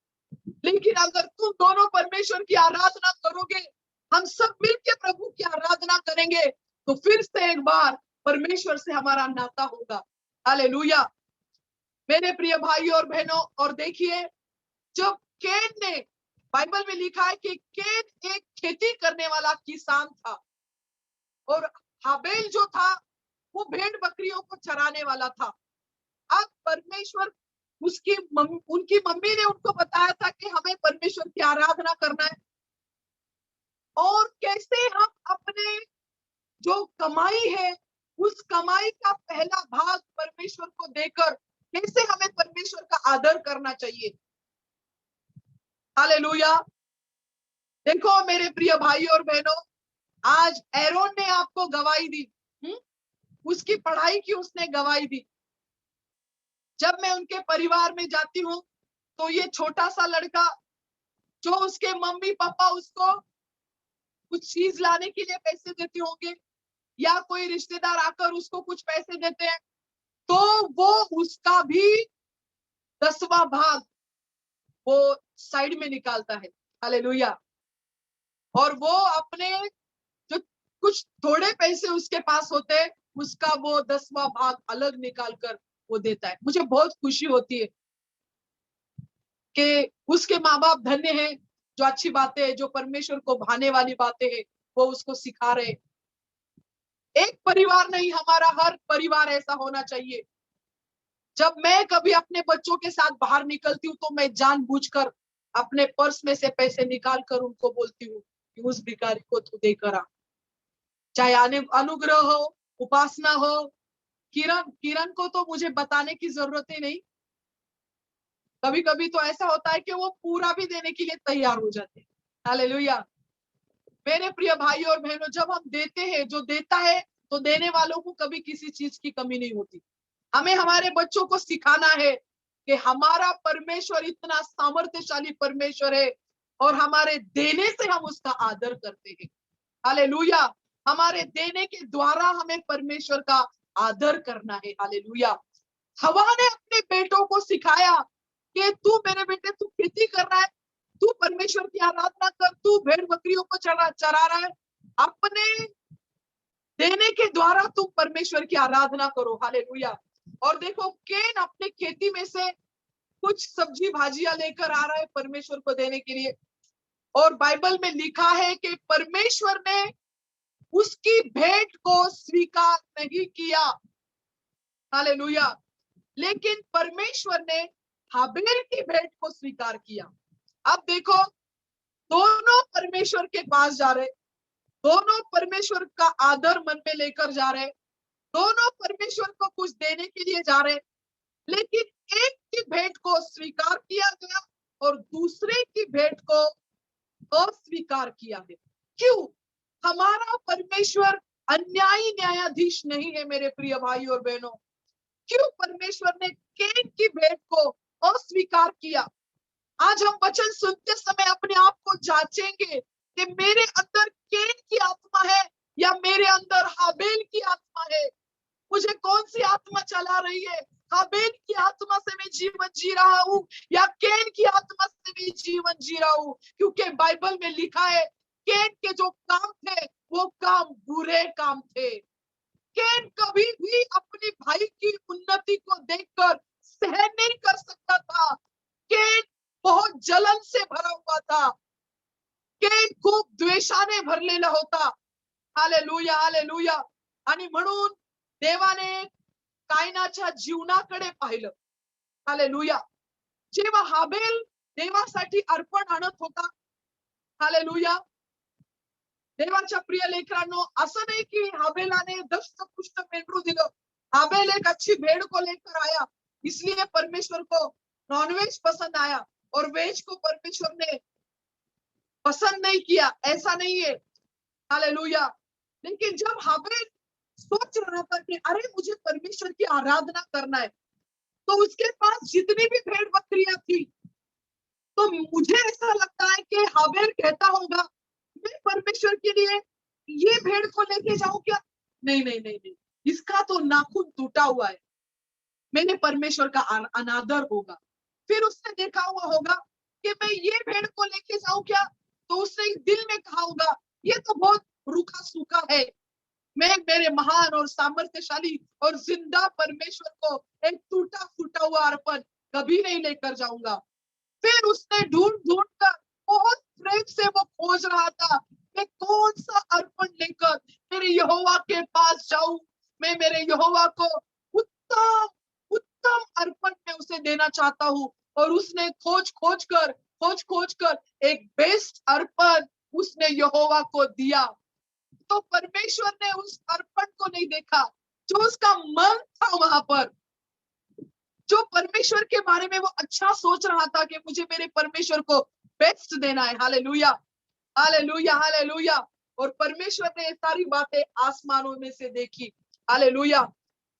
लेकिन अगर तुम दोनों परमेश्वर की आराधना करोगे, हम सब मिलके प्रभु की आराधना करेंगे, तो फिर से एक बार परमेश्वर से हमारा नाता होगा। हालेलुया। मेरे प्रिय भाई और बहनों, और देखिए जब कैन ने, बाइबल में लिखा है कि कैन एक खेती करने वाला किसान था और हाबेल जो था वो भेड़ बकरियों को चराने वाला था। अब परमेश्वर उनकी मम्मी ने उनको बताया था कि हमें परमेश्वर की आराधना करना है और कैसे हम अपने जो कमाई है उस कमाई का पहला भाग परमेश्वर को देकर कैसे हमें परमेश्वर का आदर करना चाहिए। हालेलुया। देखो मेरे प्रिय भाई और बहनों, आज एरोन ने आपको गवाही दी, उसकी पढ़ाई की उसने गवाही दी। जब मैं उनके परिवार में जाती हूँ तो ये छोटा सा लड़का जो उसके मम्मी पापा उसको कुछ चीज लाने के लिए पैसे देते होंगे या कोई रिश्तेदार आकर उसको कुछ पैसे देते हैं, तो वो उसका भी 10वां भाग वो साइड में निकालता है। हालेलुया। और वो अपने जो कुछ थोड़े पैसे उसके पास होते हैं उसका वो 10वां भाग अलग निकाल कर वो देता है। मुझे बहुत खुशी होती है कि उसके माँ बाप धन्य हैं, जो अच्छी बातें हैं, जो परमेश्वर को भाने वाली बातें हैं वो उसको सिखा रहे। एक परिवार नहीं, हमारा हर परिवार ऐसा होना चाहिए जब मैं कभी अपने बच्चों के साथ बाहर निकलती हूँ तो मैं जानबूझकर अपने पर्स में से पैसे निकाल कर उनको बोलती हूँ कि उस भिखारी को तू देकर आ। चाहे अनुग्रह हो, उपासना हो, किरण किरण को तो मुझे बताने की जरूरत ही नहीं। कभी कभी तो ऐसा होता है कि वो पूरा भी देने के लिए तैयार हो जाते हैं। हालेलुया। मेरे प्रिय भाई और बहनों, जब हम देते हैं, जो देता है तो देने वालों को कभी किसी चीज की कमी नहीं होती। हमें हमारे बच्चों को सिखाना है कि हमारा परमेश्वर इतना सामर्थ्यशाली परमेश्वर है और हमारे देने से हम उसका आदर करते हैं। हालेलुया। हमारे देने के द्वारा हमें परमेश्वर का आदर करना है। हालेलुया। हवा ने अपने बेटों को सिखाया कि तू मेरे बेटे, तू खेती कर रहा है, तू परमेश्वर की आराधना कर, तू भेड़ बकरियों को चरा रहा है, अपने देने के द्वारा तुम परमेश्वर की आराधना करो। हालेलुया। और देखो, केन अपने खेती में से कुछ सब्जी भाजियां लेकर आ रहा है परमेश्वर को देने के लिए, और बाइबल में लिखा है कि परमेश्वर ने उसकी भेंट को स्वीकार नहीं किया। हालेलुया। लेकिन परमेश्वर ने हाबेल की भेंट को स्वीकार किया। अब देखो, दोनों परमेश्वर के पास जा रहे, दोनों परमेश्वर का आदर मन में लेकर जा रहे, दोनों परमेश्वर को कुछ देने के लिए जा रहे, लेकिन एक की भेंट को स्वीकार किया गया और दूसरे की भेंट को अस्वीकार किया गया। क्यों? हमारा परमेश्वर अन्यायी न्यायाधीश नहीं है मेरे प्रिय भाई और बहनों। क्यों परमेश्वर ने केन की भेंट को अस्वीकार किया? आज हम वचन सुनते समय अपने आप को जांचेंगे कि मेरे अंदर केन की आत्मा है या मेरे अंदर हाबेल की आत्मा है। मुझे कौन सी आत्मा चला रही है? हाबेल की आत्मा से मैं जीवन जी रहा हूँ या केन की आत्मा से मैं जीवन जी रहा हूँ? क्योंकि बाइबल में लिखा है केन के जो काम थे वो काम बुरे काम थे। केन कभी भी अपने भाई की उन्नति को देखकर सहन नहीं कर सकता था। केन बहुत जलन से भरा हुआ था। केन खूप द्वेषाने भरलेला होता। Hallelujah, hallelujah. आणि म्हणून देवाने कायनाच्या जीवनाकडे पाहिलं। हालेलुया। जेव्हा हाबेल देवासाठी अर्पण आणत होता, हालेलुया, देवाच्या प्रिय लेकरांनो, असं नहीं कि हाबेलाने दष्टपुष्ट मेंढरू दिलं। हाबेल एक अच्छी भेड़ को लेकर आया, इसलिए परमेश्वर को नॉनवेज पसंद आया और वेज को परमेश्वर ने पसंद नहीं किया, ऐसा नहीं है। हालेलुया। लेकिन जब हाबेल सोच रहा था कि अरे मुझे परमेश्वर की आराधना करना है, तो उसके पास जितनी भी भेड़ बकरियां थी, तो मुझे ऐसा लगता है कि हाबेल कहता होगा, मैं परमेश्वर के लिए ये भेड़ को लेके जाऊं क्या? नहीं नहीं नहीं नहीं, इसका तो नाखून टूटा हुआ है, मैंने परमेश्वर का अनादर होगा। फिर उसने देखा हुआ होगा कि मैं ये भेड़ को लेके जाऊं क्या? तो उसने दिल में कहा होगा, ये तो बहुत रूखा सूखा है, मैं मेरे महान और सामर्थ्यशाली और जिंदा परमेश्वर को एक टूटा फूटा हुआ अर्पण कभी नहीं लेकर जाऊंगा। फिर उसने ढूंढ ढूंढ कर बहुत प्रेम से वो खोज रहा था, मैं कौन सा अर्पण लेकर मेरे यहोवा के पास जाऊं। मैं मेरे यहोवा को उत्तम उत्तम अर्पण में उसे देना चाहता हूं। और उसने खोज खोज कर एक बेस्ट अर्पण उसने यहोवा को दिया। तो परमेश्वर ने उस अर्पण को नहीं देखा, जो उसका मन था वहां पर, जो परमेश्वर के बारे में वो अच्छा सोच रहा था कि मुझे मेरे परमेश्वर को बेस्ट देना है। Hallelujah, hallelujah, hallelujah. और परमेश्वर ने ये सारी बातें आसमानों में से देखी। हालेलुया।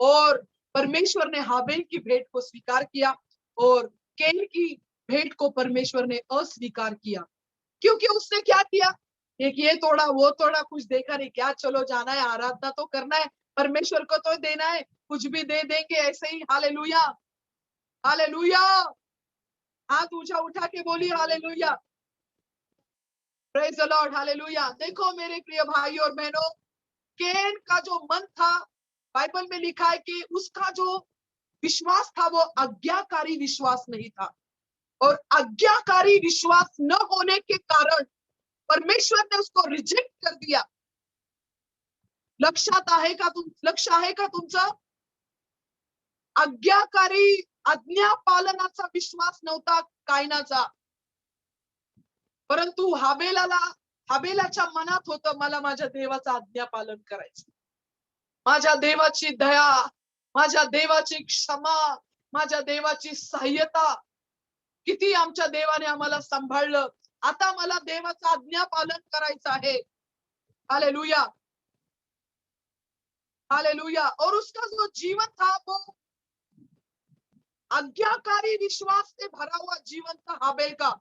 और परमेश्वर ने हाबेल की भेंट को स्वीकार किया और केन की भेंट को परमेश्वर ने अस्वीकार किया। क्योंकि उसने क्या किया? एक ये तोड़ा वो तोड़ा, कुछ देखा नहीं, क्या चलो जाना है, आराधना तो करना है, परमेश्वर को तो देना है, कुछ भी दे देंगे ऐसे ही। Hallelujah, hallelujah. हाथ ऊंचा उठा के बोलिए hallelujah, praise the Lord, hallelujah. देखो मेरे प्रिय भाई और बहनों, केन का जो मन था, बाइबल में लिखा है कि उसका जो विश्वास था वो आज्ञाकारी विश्वास नहीं था, और आज्ञाकारी विश्वास न होने के कारण परमेश्वर ने उसको रिजेक्ट कर दिया। लक्ष आहे का तुमचं? आज्ञाकारी आज्ञा पालनाचा विश्वास नव्हता कायनाचा, परंतु हाबेलाच्या मनात होतं मला माझ्या देवाचं आज्ञा पालन करायचं, माझ्या देवाची दया, माझ्या देवाची क्षमा, माझ्या देवाची सहाय्यता. किती आमच्या देवाने आम्हाला सांभाळलं, आता मला देवाचं आज्ञा पालन करायचं आहे. Hallelujah, hallelujah. और उसका जो जीवन था वो आज्ञाकारी विश्वास से भरा हुआ जीवन था हाबेल का,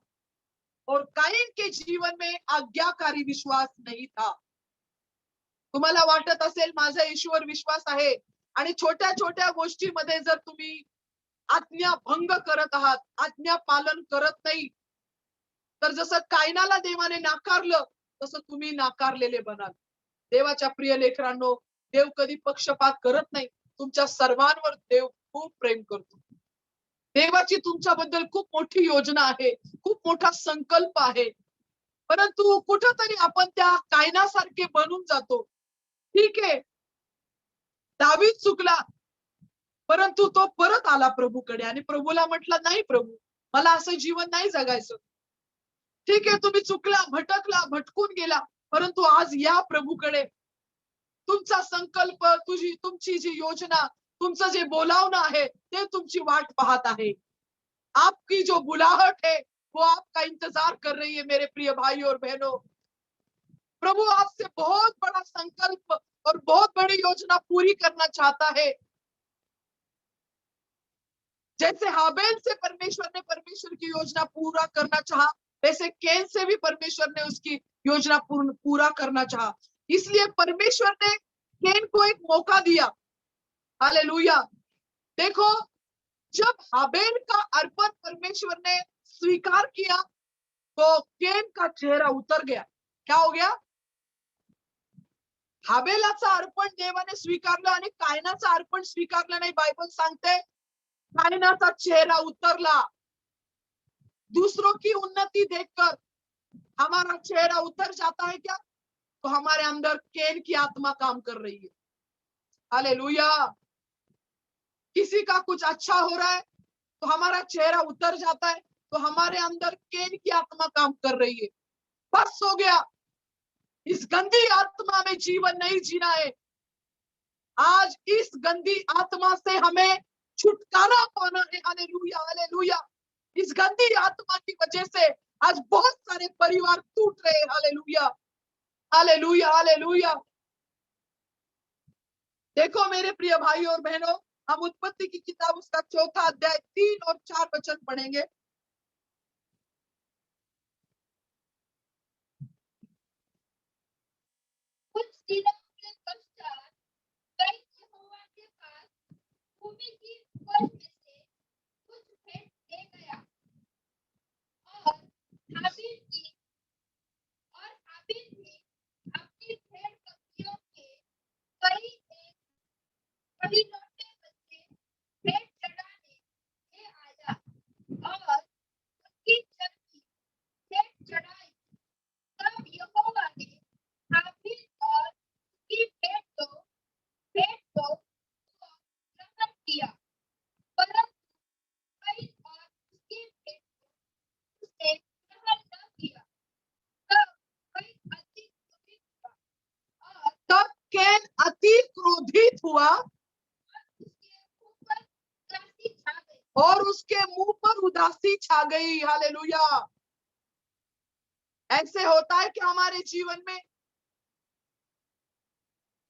और कायन के जीवन में आज्ञाकारी विश्वास नहीं था. तुम्हाला वाटत असेल माझा ईश्वर विश्वास आहे आणि छोट्या छोट्या गोष्टीमध्ये जर तुम्ही आज्ञा भंग करत आहात, आज्ञा पालन करत नाही, तर जसं कायनाला देवाने नाकारलं तसं तुम्ही नाकारलेले बनाल. देवाच्या प्रिय लेकरांनो, देव कधी पक्षपात करत नाही. तुमच्या सर्वांवर देव खूप प्रेम करतो. देवाची तुमच्याबद्दल खूप मोठी योजना आहे, खूप मोठा संकल्प आहे, परंतु कुठंतरी आपण त्या कायनासारखे बनून जातो. ठीक आहे, दावीद चुकला, परंतु तो परत आला प्रभूकडे आणि प्रभूला म्हटलं, नाही प्रभू, मला असं जीवन नाही जगायचं. ठीक आहे, तुम्ही चुकला, भटकला, भटकून गेला, परंतु आज या प्रभूकडे. तुमचा संकल्प, तुमची जी योजना, तुमचं जे बोलावणं आहे ते तुमची वाट पाहत आहे. आपकी जो बुलाहट है वो आपका इंतजार कर रही है मेरे प्रिय भाई और बहनों. प्रभु आपसे बहुत बड़ा संकल्प और बहुत बड़ी योजना पूरी करना चाहता है. जैसे हाबेल से परमेश्वर ने परमेश्वर की योजना पूरा करना चाहा, वैसे कैन से भी परमेश्वर ने उसकी योजना पूरा करना चाहा. इसलिए परमेश्वर ने कैन को एक मौका दिया. हालेलुया. देखो, जब हाबेल का अर्पण परमेश्वर ने स्वीकार किया तो कैन का चेहरा उतर गया. क्या हो गया? हाबेलाचं अर्पण देवाने स्वीकारलं आणि कायनाचं अर्पण स्वीकारलं नाही. बायबल सांगते कायनाचा चेहरा उतरला. दूसरों की उन्नति देखकर हमारा चेहरा उतर जाता है क्या? तो हमारे अंदर कैन की आत्मा काम कर रही है. हालेलुया. किसी का कुछ अच्छा हो रहा है तो हमारा चेहरा उतर जाता है, तो हमारे अंदर कैन की आत्मा काम कर रही है. बस हो गया, इस गंदी आत्मा में जीवन नहीं जीना है. आज इस गंदी आत्मा से हमें छुटकारा पाना है. Hallelujah, hallelujah. इस गंदी आत्मा की वजह से आज बहुत सारे परिवार टूट रहे हैं. Hallelujah, hallelujah, hallelujah. देखो मेरे प्रिय भाई और बहनों, हम उत्पत्ति की किताब उसका 4 अध्याय 3 और 4 वचन पढ़ेंगे. कुछ दिनों के पश्चात कई यहोवा के पास भूमि की उपज में से कुछ भेंट ले गया, और हाबिल की और हाबिल भी अपनी भेड़ बकरियों के कई एक पहिलौठे बच्चे भेंट चढ़ाने ले आया, और उनकी जब भेंट चढ़ाई तब यहोवा ने हाबिल और उसकी भेंट को ग्रहण किया, परंतु कैन और उसकी भेंट को उसने ग्रहण न किया. तब कैन अति क्रोधित हुआ तब कैन अति क्रोधित हुआ और उसके मुंह पर उदासी छा और उसके मुंह पर उदासी छा गई. गई. हालेलुया. ऐसे होता है कि हमारे जीवन में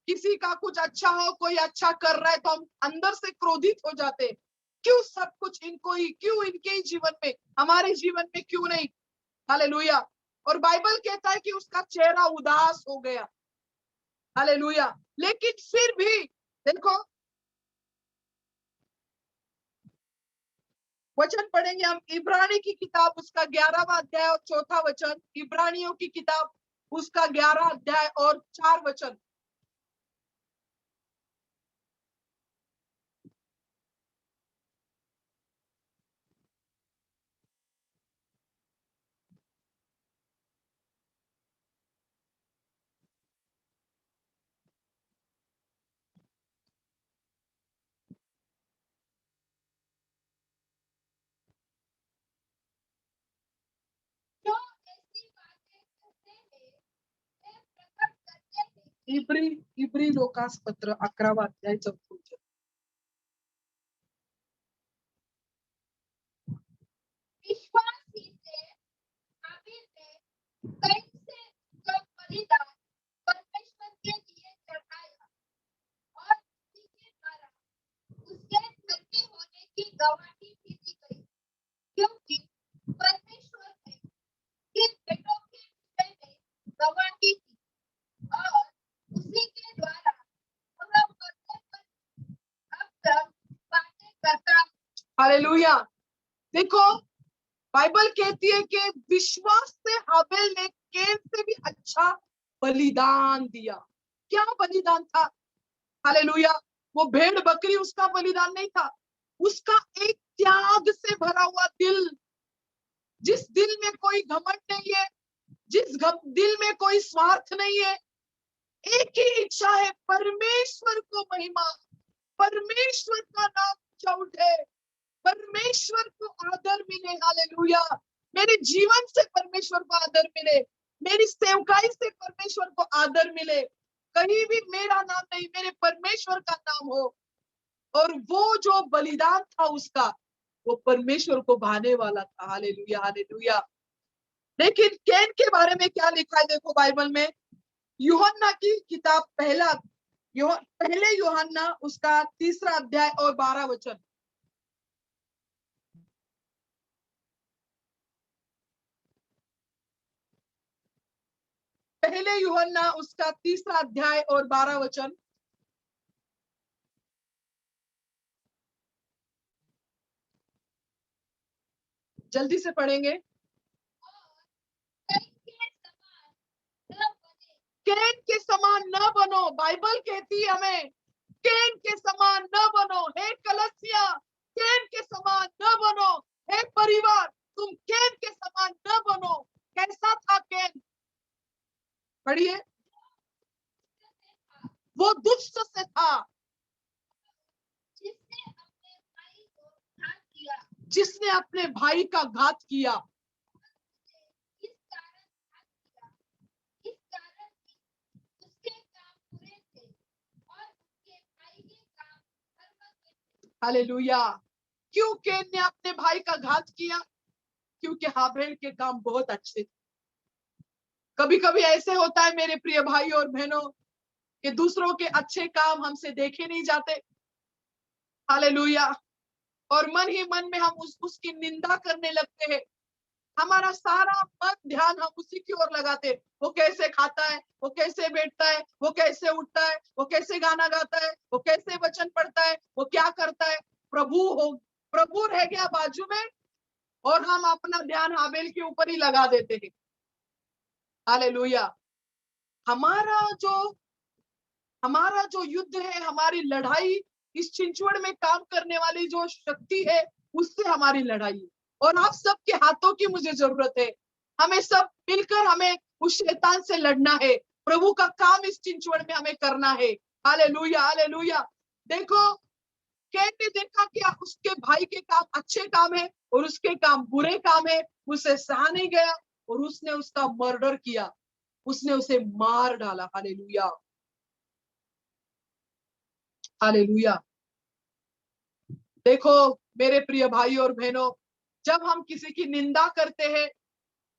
किसी का कुछ अच्छा हो, कोई अच्छा कर रहा है तो हम अंदर से क्रोधित हो जाते हैं. क्यों सब कुछ इनको ही, क्यों इनके ही जीवन में, हमारे जीवन में क्यों नहीं? हालेलुया. और बाइबल कहता है कि उसका चेहरा उदास हो गया. हालेलुया. लेकिन फिर भी देखो, वचन पढ़ेंगे हम इब्रानी की किताब उसका 11वां अध्याय और 4था वचन. इब्रानियों की किताब उसका 11 अध्याय और 4 वचन. इब्री लोकास पत्र 11 अध्याय 4 वचन. विश्वासी से हाबिल ने कैन से जो बलिदान परमेश्वर के लिए चढ़ाया और उसी के द्वारा उसके धर्मी होने की गवाही भी दी गई, क्योंकि परमेश्वर ने कि बेटों के विषय में गवाही दी और उसी के द्वारा वह मरने पर अब तक बातें करता है। हालेलुया. देखो बाइबल कहती है कि विश्वास से हाबिल ने कैन से भी अच्छा बलिदान दिया. क्या बलिदान था? हालेलुया. वो भेड़ बकरी उसका बलिदान नहीं था, उसका एक त्याग से भरा हुआ दिल, जिस दिल में कोई घमंड नहीं है, दिल में कोई स्वार्थ नहीं है, एक ही इच्छा है, परमेश्वर को महिमा, परमेश्वर का नाम ऊंचा उठे, परमेश्वर को आदर मिले. हालेलुया. मेरे जीवन से परमेश्वर को आदर मिले, मेरी सेवकाई से परमेश्वर को आदर मिले, कहीं भी मेरा नाम नहीं, मेरे परमेश्वर का नाम हो. और वो जो बलिदान था उसका, वो परमेश्वर को भाने वाला था. हालेलुया. हालेलुया. लेकिन कैन के बारे में क्या लिखा है देखो बाइबल में. यूहन्ना की किताब पहले यूहन्ना उसका 3 अध्याय और 12 वचन. पहले यूहन्ना उसका 3 अध्याय और 12 वचन. जल्दी से पढ़ेंगे. कैन के समान न बनो. बाइबल कहती है हमें कैन के समान न बनो. हे कलीसिया, कैन के समान न बनो. हे परिवार, तुम कैन के समान न बनो. कैसा था कैन? पढ़िए. वो दुष्ट से था, जिसने अपने भाई का घात किया. हालेलुया. क्यों कैन ने अपने भाई का घात किया? क्योंकि हाबिल के काम बहुत अच्छे थे. कभी कभी ऐसे होता है मेरे प्रिय भाई और बहनों कि दूसरों के अच्छे काम हमसे देखे नहीं जाते. हालेलुया. और मन ही मन में हम उसकी निंदा करने लगते हैं. हमारा सारा मन ध्यान हम उसी की ओर लगाते. वो कैसे खाता है, वो कैसे बैठता है, वो कैसे उठता है, वो कैसे गाना गाता है, वो कैसे वचन पढ़ता है, वो क्या करता है. प्रभु रह गया बाजू में और हम अपना ध्यान हाबिल के ऊपर ही लगा देते हैं. हालेलुया. हमारा जो युद्ध है, हमारी लड़ाई, इस छिंचवड़ में काम करने वाली जो शक्ति है, उससे हमारी लड़ाई है. और आप सबके हाथों की मुझे जरूरत है. हमें सब मिलकर हमें उस शैतान से लड़ना है. प्रभु का काम इस छिंचवड़ में हमें करना है. हालेलुया. हालेलुया. देखो कैन ने देखा कि उसके भाई के काम अच्छे काम है और उसके काम बुरे काम है. उसे सहा नहीं गया और उसने उसका मर्डर किया, उसने उसे मार डाला. हालेलुया. हालेलुया. देखो मेरे प्रिय भाई और बहनों, जब हम किसी की निंदा करते हैं,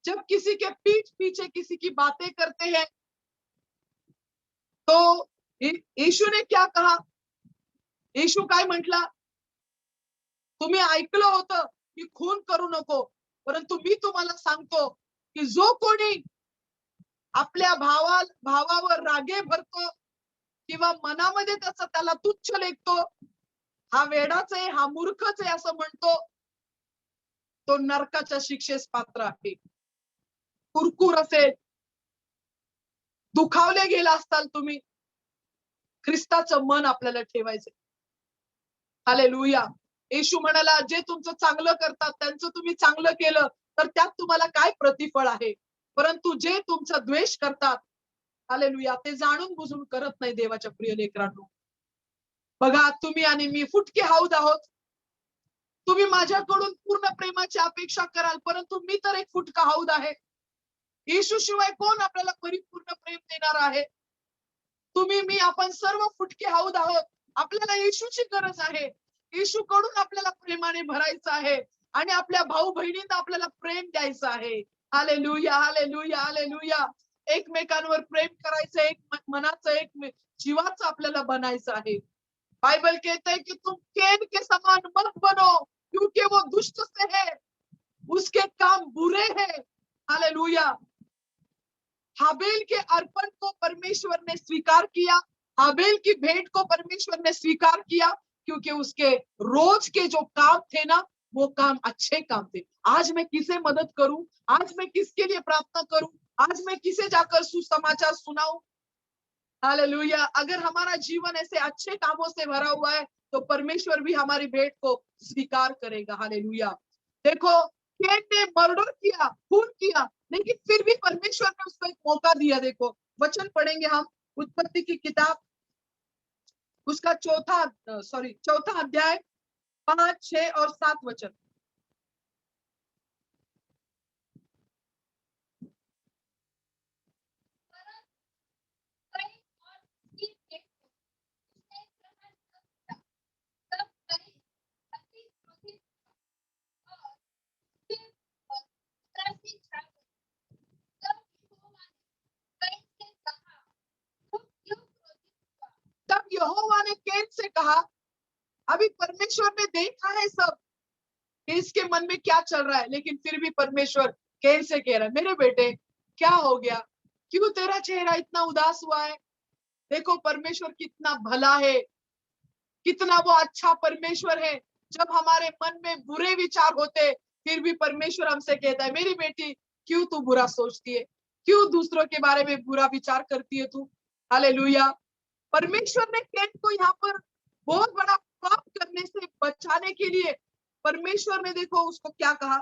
जब किसी के पीठ पीछे किसी की बातें करते हैं, तो यीशु ने क्या कहा? येशू काय म्हटला? तुम्ही ऐकलं होतं की खून करू नको, परंतु मी तुम्हाला सांगतो की जो कोणी आपल्या भावावर रागे भरतो किंवा मनामध्ये त्याला तुच्छ लेखतो, हा वेडाच आहे, हा मूर्खच आहे असं म्हणतो, तो नरकाच्या शिक्षेस पात्र आहे. कुरकुर असेल, दुखावले गेला असताल तुम्ही, ख्रिस्ताचं मन आपल्याला ठेवायचं. हालेलुया. येशू म्हणाला, जे तुमचं चांगलं करतात त्यांचं तुम्ही चांगलं केलं तर त्यात तुम्हाला काय प्रतिफळ आहे, परंतु जे तुमचा द्वेष करतात, हालेलुया, ते जाणून बुजून करत नाही. देवाच्या प्रिय लेकरांनो, बघा तुम्ही आणि मी फुटके हौद आहोत. तुम्ही माझ्याकडून पूर्ण प्रेमाची अपेक्षा कराल, परंतु मी तर एक फुटका हौद आहे. येशू शिवाय कोण आपल्याला परिपूर्ण प्रेम देणार आहे? तुम्ही मी आपण सर्व फुटके हौद आहोत. आपल्याला येशूची गरज आहे. येशूकडून आपल्याला प्रेमाने भरायचं आहे आणि आपल्या भाऊ बहिणींना आपल्याला प्रेम द्यायचं आहे. Hallelujah, hallelujah, hallelujah. एकमेकांवर प्रेम करायचं, एक मनाचं, एक जीवाचं आपल्याला बनायचं आहे. बाइबल कहता है कि तुम कैन के समान मत बनो क्योंकि वो दुष्ट से है, उसके काम बुरे हैं. हालेलुया. हाबेल के अर्पण को परमेश्वर ने स्वीकार किया. हाबेल की भेंट को परमेश्वर ने स्वीकार किया क्योंकि उसके रोज के जो काम थे ना, वो काम अच्छे काम थे. आज मैं किसे मदद करूं, आज मैं किसके लिए प्रार्थना करूं, आज मैं किसे जाकर सुसमाचार सुनाऊं. हालेलुया. अगर हमारा जीवन ऐसे अच्छे कामों से भरा हुआ है तो परमेश्वर भी हमारी भेंट को स्वीकार करेगा. हालेलुया. देखो, कैन ने मर्डर किया, खून किया, लेकिन फिर भी परमेश्वर ने उसको एक मौका दिया. देखो, वचन पढ़ेंगे हम उत्पत्ति की किताब, उसका चौथा अध्याय 5, 6 और 7 वचन. कई और उसकी भेंट को उसने ग्रहण न किया। तब कई अति क्रोधित हुआ और उसके ऊपर उदासी छा गई। तब यहोवा ने कैन से कहा, तुम क्यों क्रोधित हुआ? तब यहोवा ने कैन से कहा, अभी परमेश्वर ने देखा है सब कि इसके मन में क्या चल रहा है, लेकिन फिर भी परमेश्वर कैन से कह रहा है, मेरे बेटे क्या हो गया, क्यों तेरा चेहरा इतना उदास हुआ है. देखो परमेश्वर कितना भला है, कितना वो अच्छा परमेश्वर है. जब हमारे मन में बुरे विचार होते फिर भी परमेश्वर हमसे कहता है, मेरी बेटी क्यों तू बुरा सोचती है, क्यों दूसरों के बारे में बुरा विचार करती है तू. हालेलुया. परमेश्वर ने कैन को यहाँ पर बहुत बड़ा पाप करने से बचाने के लिए परमेश्वर ने देखो उसको क्या कहा.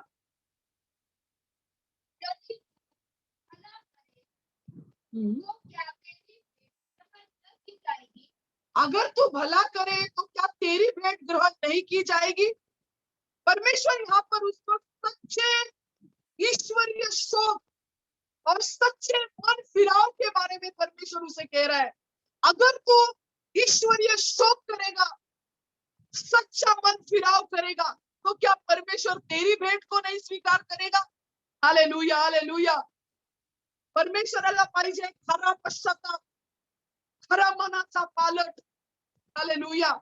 यदि तू भला करे तो क्या तेरी भेंट ग्रहण न की जाएगी? अगर तू भला करे तो क्या तेरी भेंट ग्रहण नहीं की जाएगी. परमेश्वर यहाँ पर उसको सच्चे ईश्वरीय शोक और सच्चे मन फिराव के बारे में परमेश्वर उसे कह रहा है. अगर तू ईश्वरीय शोक करेगा, सच्चा मन फिराव करेगा, तो क्या परमेश्वर तेरी भेंट को नहीं स्वीकार करेगा. Hallelujah, hallelujah. परमेश्वराला पाहिजे खरा पश्चाताप, खरा मनाचा पालट. हालेलुया.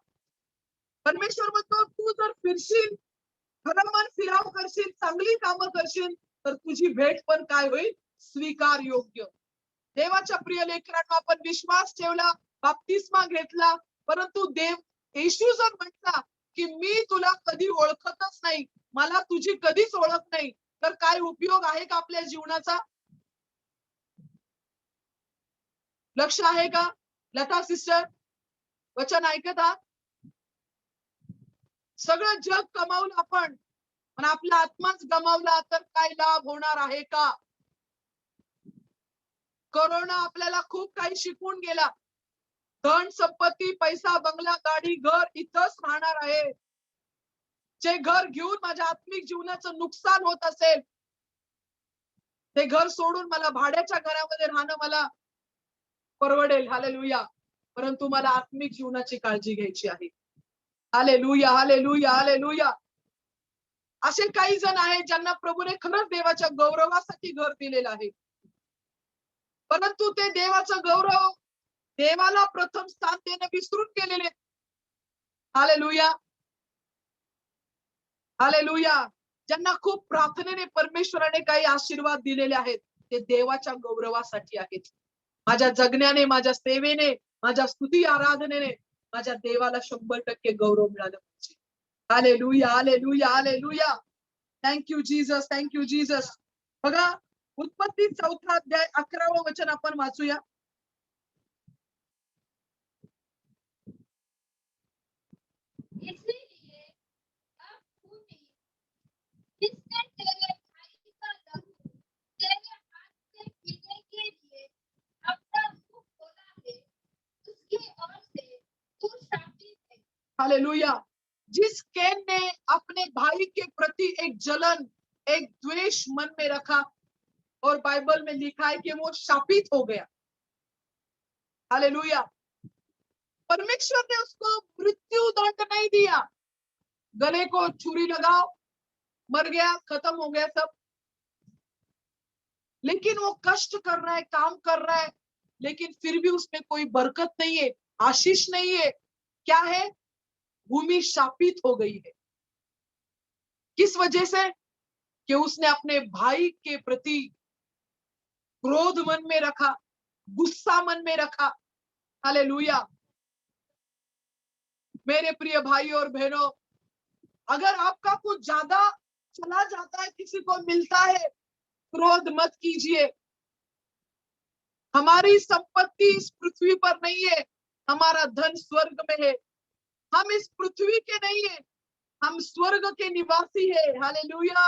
परमेश्वर म्हणतो तू जर फिरशील, खरं मन फिराव करशील, चांगली कामं करशील, तर तुझी भेट पण काय होईल, स्वीकार योग्य. देवाच्या प्रिय लेकरांनो, आपण विश्वास ठेवला, बाप्तिस्मा घेतला, परंतु देव येशू जर म्हटला की मी तुला कधी ओळखतच नाही, मला तुझी कधीच ओळख नाही, तर काय उपयोग आहे का आपल्या जीवनाचा. लक्ष आहे का लता सिस्टर, वचन ऐकत आहात. सगळं जग कमावलं आपण, पण आपला आत्माच गमावला तर काय लाभ होणार आहे का. कोरोना आपल्याला खूप काही शिकवून गेला. धन संपत्ती, पैसा, बंगला, गाडी, घर इथंच राहणार आहे. जे घर घेऊन माझ्या आत्मिक जीवनाचं नुकसान होत असेल, ते घर सोडून मला भाड्याच्या घरामध्ये राहणं मला परवडेल. हालेलुया. परंतु मला आत्मिक जीवनाची काळजी घ्यायची आहे. Hallelujah, hallelujah, hallelujah. असे काही जण आहेत ज्यांना प्रभूने खरंच देवाच्या गौरवासाठी घर दिलेलं आहे, परंतु ते देवाचा गौरव, देवाला प्रथम स्थान देणं विसरून गेलेले. Hallelujah, hallelujah. ज्यांना खूप प्रार्थनेने परमेश्वराने काही आशीर्वाद दिलेले आहेत, ते देवाच्या गौरवासाठी आहेत. माझ्या जगण्याने, माझ्या सेवेने, माझ्या स्तुती आराधनेने माझ्या देवाला 100% गौरव मिळाला पाहिजे. Hallelujah, hallelujah, hallelujah. Thank you Jesus, thank you Jesus. बघा उत्पत्ती 4 अध्याय 11 वचन आपण वाचूया. इसलिए अब तू भी जिसने तेरे भाई का लहू तेरे हाथ से पीने के लिए अपना मुंह खोला है, उसकी ओर से तू शापित है. हालेलुया. जिस कैन ने अपने भाई के प्रति एक जलन, एक द्वेष मन में रखा, और बाइबल में लिखा है कि वो शापित हो गया. हालेलुया। परमेश्वर ने उसको मृत्यु दंड नहीं दिया, गले को छुरी लगाओ, मर गया, खत्म हो गया सब। लेकिन वो कष्ट कर रहा है, काम कर रहा है, लेकिन फिर भी उसमें कोई बरकत नहीं है, आशीष नहीं है। क्या है? भूमि शापित हो गई है। किस वजह से? कि उसने अपने भाई के प्रति क्रोध मन में रखा, गुस्सा मन में रखा। हालेलुया। मेरे प्रिय भाई और बहनों, अगर आपका कुछ ज्यादा चला जाता है, किसी को मिलता है, क्रोध मत कीजिए। हमारी संपत्ति इस पृथ्वी पर नहीं है, हमारा धन स्वर्ग में है। हम इस पृथ्वी के नहीं है, हम स्वर्ग के निवासी है। हालेलुया।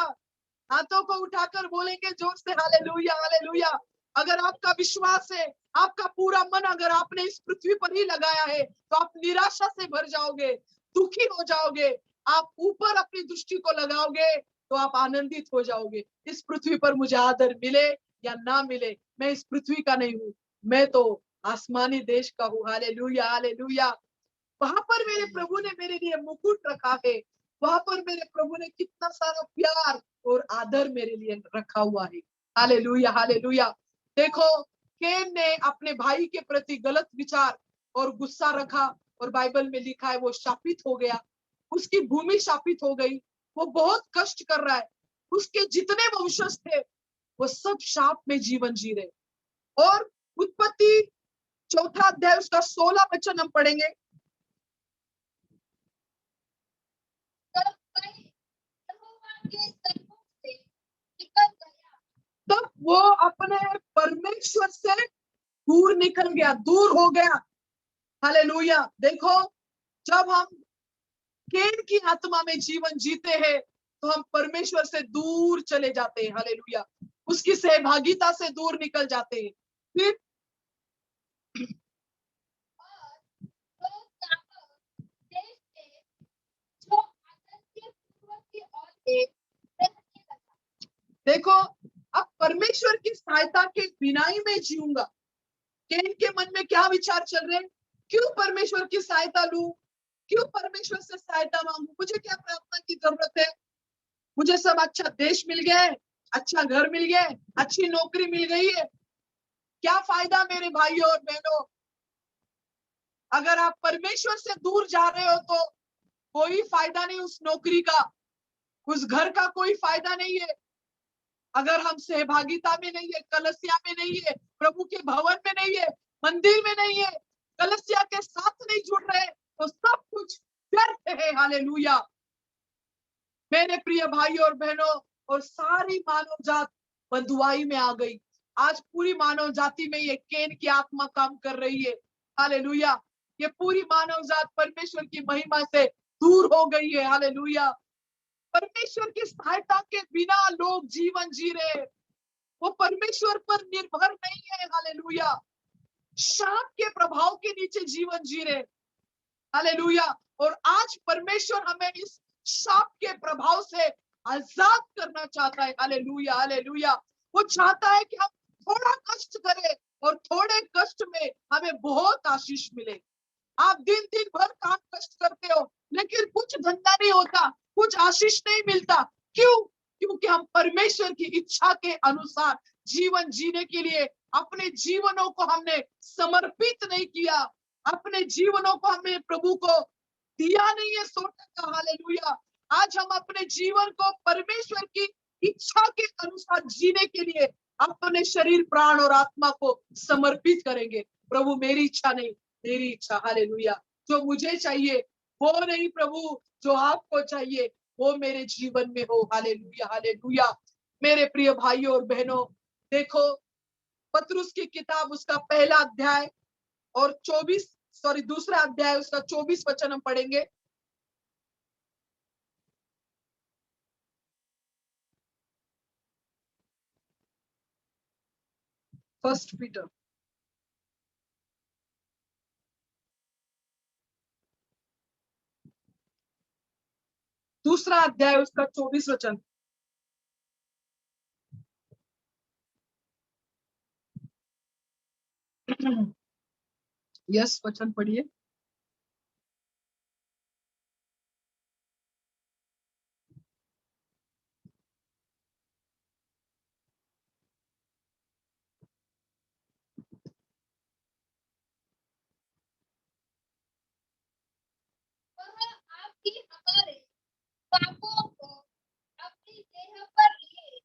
हाथों को उठाकर बोलेंगे जोर से हालेलुया, हालेलुया। अगर आपका विश्वास है, आपका पूरा मन अगर आपने इस पृथ्वी पर ही लगाया है, तो आप निराशा से भर जाओगे, दुखी हो जाओगे। आप ऊपर अपनी दृष्टि को लगाओगे तो आप आनंदित हो जाओगे। इस पृथ्वी पर मुझे आदर मिले या ना मिले, मैं इस पृथ्वी का नहीं हूँ, मैं तो आसमानी देश का हूँ। Hallelujah, hallelujah. वहां पर मेरे प्रभु ने मेरे लिए मुकुट रखा है, वहां पर मेरे प्रभु ने कितना सारा प्यार और आदर मेरे लिए रखा हुआ है। Hallelujah, hallelujah. देखो, केन ने अपने भाई के प्रति गलत विचार और गुस्सा रखा, और बाइबल में लिखा है वो शापित हो गया, उसकी भूमि शापित हो गई। वो बहुत कष्ट कर रहा है, उसके जितने वंशज थे वो सब शाप में जीवन जी रहे। और उत्पत्ति 4 अध्याय उसका 16 वचन हम पढ़ेंगे। तब वह यहोवा के सम्मुख से निकल गया। तब वो अपने परमेश्वर से दूर निकल गया, दूर हो गया। हालेलुया। देखो, जब हम केन की आत्मा में जीवन जीते हैं, तो हम परमेश्वर से दूर चले जाते हैं। हालेलुया। उसकी सहभागिता से दूर निकल जाते हैं। फिर और वो नामक देश में जो आदर के पूर्वक की ओर है, रहने लगा। देखो, अब परमेश्वर की सहायता के बिना ही मैं जीऊंगा। केन के मन में क्या विचार चल रहे हैं? क्यों परमेश्वर की सहायता लूं? क्यों परमेश्वर से सहायता मांगू? मुझे क्या प्रार्थना की जरूरत है? मुझे सब अच्छा देश मिल गया है, अच्छा घर मिल गया है, अच्छी नौकरी मिल गई है, क्या फायदा मेरे भाइयों और बहनों? अगर आप परमेश्वर से दूर जा रहे हो तो कोई फायदा नहीं उस नौकरी का, उस घर का कोई फायदा नहीं है। अगर हम सहभागिता में नहीं है, कलसिया में नहीं है, प्रभु के भवन में नहीं है, मंदिर में नहीं है, कलसिया के साथ नहीं जुड़ रहे, तो सब कुछ व्यर्थ है। हालेलुया। मेरे प्रिय भाई और बहनों, और सारी मानव जात बंधुआई में आ गई। आज पूरी मानव जाति में ये केन की आत्मा काम कर रही है। हालेलुया। ये पूरी मानव जात परमेश्वर की महिमा से दूर हो गई है। हालेलुया। परमेश्वर की सहायता के बिना लोग जीवन जी रहे हैं, वो परमेश्वर पर निर्भर नहीं है। हालेलुया। शाप के प्रभाव के नीचे जीवन जी रहे। हालेलुया। और आज परमेश्वर हमें इस शाप के प्रभाव से आजाद करना चाहता है। Hallelujah, hallelujah. वो चाहता है कि हम थोड़ा कष्ट करें और थोड़े कष्ट में हमें बहुत आशीष मिले। आप दिन दिन भर काम कष्ट करते हो, लेकिन कुछ धंधा नहीं होता, कुछ आशीष नहीं मिलता। क्यों? क्योंकि हम परमेश्वर की इच्छा के अनुसार जीवन जीने के लिए अपने जीवनों को हमने समर्पित नहीं किया, अपने जीवनों को हमने प्रभु को दिया नहीं है 100%। हालेलुया। आज हम अपने जीवन को परमेश्वर की इच्छा के अनुसार जीने के लिए अपने शरीर, प्राण और आत्मा को समर्पित करेंगे। प्रभु, मेरी इच्छा नहीं, तेरी इच्छा। हालेलुया। जो मुझे चाहिए वो नहीं प्रभु, जो आपको चाहिए वो मेरे जीवन में हो। Hallelujah, hallelujah. मेरे प्रिय भाइयों और बहनों, देखो, पतरुस की किताब उसका पहला अध्याय और 24, सॉरी दूसरा अध्याय उसका 24 वचन हम पढ़ेंगे। फर्स्ट पीटर दूसरा अध्याय उसका 24 वचन। यस, वचन पढ़िए। वह आपकी हमारे पापों को अपनी देह पर लिए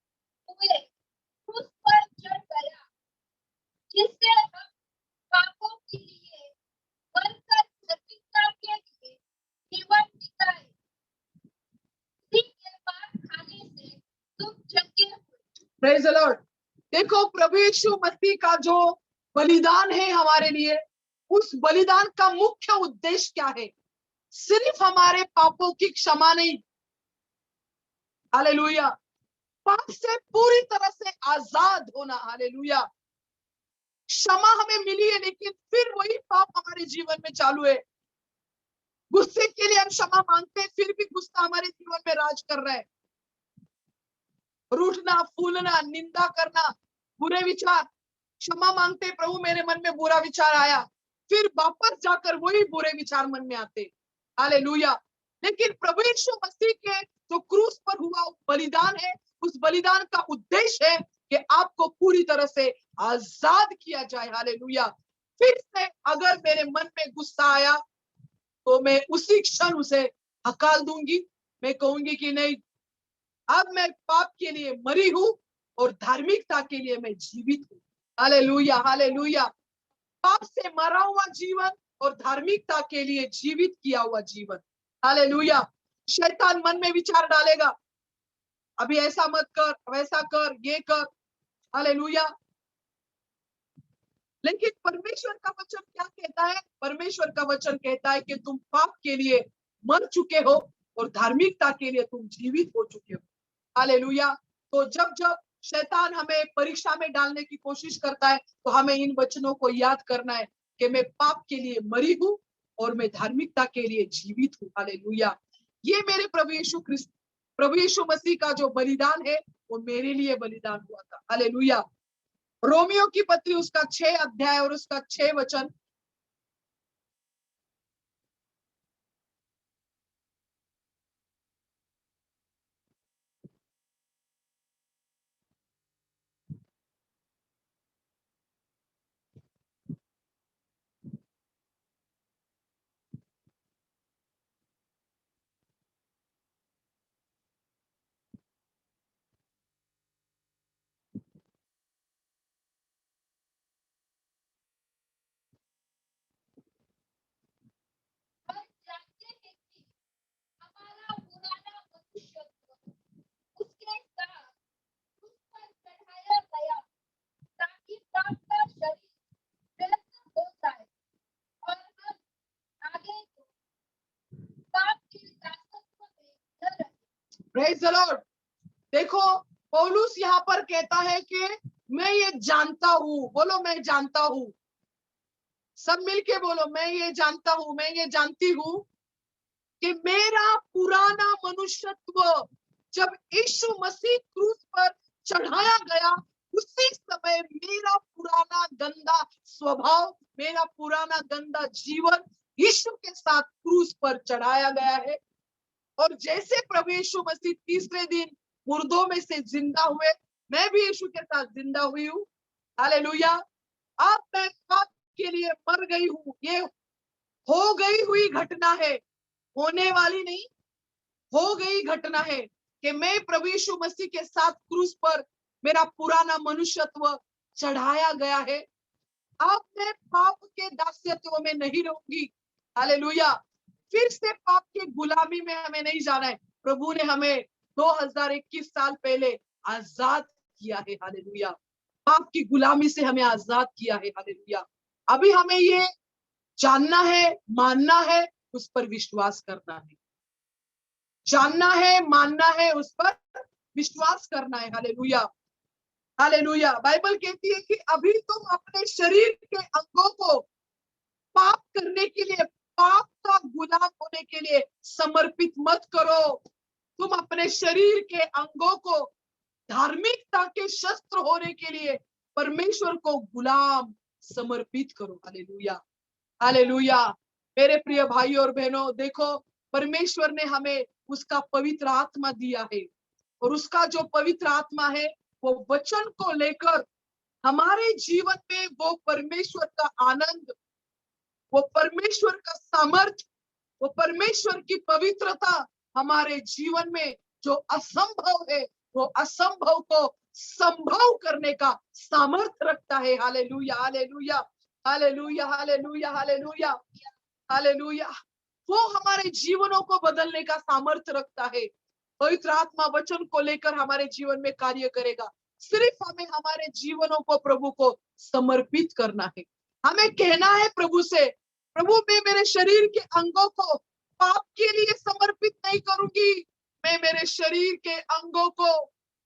हुए क्रूस पर चढ़ गया, जिससे हम पापों के लिए मरकर धार्मिकता के लिए जीवन बिताए। उसी के बाद खाने से तुम जंगे हुए। Praise the Lord. देखो, प्रभु यीशु मसीह का जो बलिदान है हमारे लिए, उस बलिदान का मुख्य उद्देश्य क्या है? सिर्फ हमारे पापों की क्षमा नहीं, हालेलुया, पाप से पूरी तरह से आजाद होना, हालेलुया। क्षमा हमें मिली है, लेकिन फिर वही पाप हमारे जीवन में चालू है। गुस्से के लिए हम क्षमा मांगते हैं, फिर भी गुस्सा हमारे जीवन में राज कर रहा है। रूठना, फूलना, निंदा करना, बुरे विचार, क्षमा मांगते, प्रभु मेरे मन में बुरा विचार आया, फिर वापस जाकर वही बुरे विचार मन में आते, हालेलुया। लेकिन प्रभु यीशु मसीह के जो क्रूस पर हुआ बलिदान है, उस बलिदान का उद्देश्य है कि आपको पूरी तरह से आजाद किया जाए, हालेलुया। फिर से अगर मेरे मन में गुस्सा आया तो मैं उसी क्षण उसे हकाल दूंगी। मैं कहूंगी कि नहीं, अब मैं पाप के लिए मरी हूं और धार्मिकता के लिए मैं जीवित हूं, हालेलुया, हालेलुया। पाप से मरा हुआ जीवन और धार्मिकता के लिए जीवित किया हुआ जीवन, हालेलुया। शैतान मन में विचार डालेगा, अभी ऐसा मत कर, वैसा कर, ये कर, हालेलुया। लेकिन परमेश्वर का वचन क्या कहता है? परमेश्वर का वचन कहता है कि तुम पाप के लिए मर चुके हो और धार्मिकता के लिए तुम जीवित हो चुके हो, हालेलुया। तो जब जब शैतान हमें परीक्षा में डालने की कोशिश करता है, तो हमें इन वचनों को याद करना है कि मैं पाप के लिए मरी हूं और मैं धार्मिकता के लिए जीवित हूं, हालेलुया। ये मेरे प्रभु यीशु मसीह का जो बलिदान है, वो मेरे लिए बलिदान हुआ था, हालेलुया। रोमियो की पत्री उसका 6 अध्याय और उसका 6 वचन। हम जानते हैं कि हमारा पुराना मनुष्य उसके साथ क्रूस पर चढ़ाया गया, ताकि पाप का शरीर नष्ट हो जाए और हम आगे पाप की दासत्व में न रहें। Praise the Lord. देखो, पौलुस यहाँ पर कहता है कि मैं ये जानता हूं, बोलो मैं जानता हूं, सब मिलके बोलो, मैं ये जानता हूं, मैं ये जानती हूं कि मेरा पुराना मनुष्यत्व जब यीशु मसीह क्रूस पर चढ़ाया गया, उसी समय मेरा पुराना गंदा स्वभाव, मेरा पुराना गंदा जीवन यीशु के साथ क्रूस पर चढ़ाया गया है। और जैसे प्रभु यीशु मसीह तीसरे दिन मुर्दों में से जिंदा हुए, मैं भी यीशु के साथ जिंदा हुई हूँ, हालेलुया। अब मैं पाप के लिए मर गई हूँ, ये हो गई हुई घटना है, होने वाली नहीं, हो गई घटना है कि मैं प्रभु यीशु मसीह के साथ क्रूस पर मेरा पुराना मनुष्यत्व चढ़ाया गया है। अब मैं पाप के दास्यत्व में नहीं रहूंगी, हालेलुया। फिर से पाप की गुलामी में हमें नहीं जाना है। प्रभु ने हमें 2021 साल पहले आजाद किया है, हालेलुया। पाप की गुलामी से हमें आजाद किया है, हालेलुया। अभी हमें ये जानना है, मानना है, उस पर विश्वास करना है, जानना है, मानना है, उस पर विश्वास करना है, हालेलुया, हालेलुया। बाइबल कहती है कि अभी तुम अपने शरीर के अंगों को पाप करने के लिए, पाप का गुलाम होने के लिए समर्पित मत करो। तुम अपने शरीर के अंगों को धार्मिकता के शस्त्र होने के लिए परमेश्वर को गुलाम समर्पित करो, हालेलुया। हालेलुया। मेरे प्रिय भाई और बहनों, देखो परमेश्वर ने हमें उसका पवित्र आत्मा दिया है, और उसका जो पवित्र आत्मा है वो वचन को लेकर हमारे जीवन में वो परमेश्वर का आनंद, वो परमेश्वर का सामर्थ, वो परमेश्वर की पवित्रता हमारे जीवन में जो असंभव है वो असंभव को संभव करने का सामर्थ्य रखता है। Hallelujah, hallelujah, hallelujah, hallelujah, hallelujah, hallelujah. वो हमारे जीवनों को बदलने का सामर्थ्य रखता है। पवित्र आत्मा वचन को लेकर हमारे जीवन में कार्य करेगा। सिर्फ हमें हमारे जीवनों को प्रभु को समर्पित करना है। हमें कहना है प्रभु से, प्रभु मैं मेरे शरीर के अंगों को पाप के लिए समर्पित नहीं करूंगी, मैं मेरे शरीर के अंगों को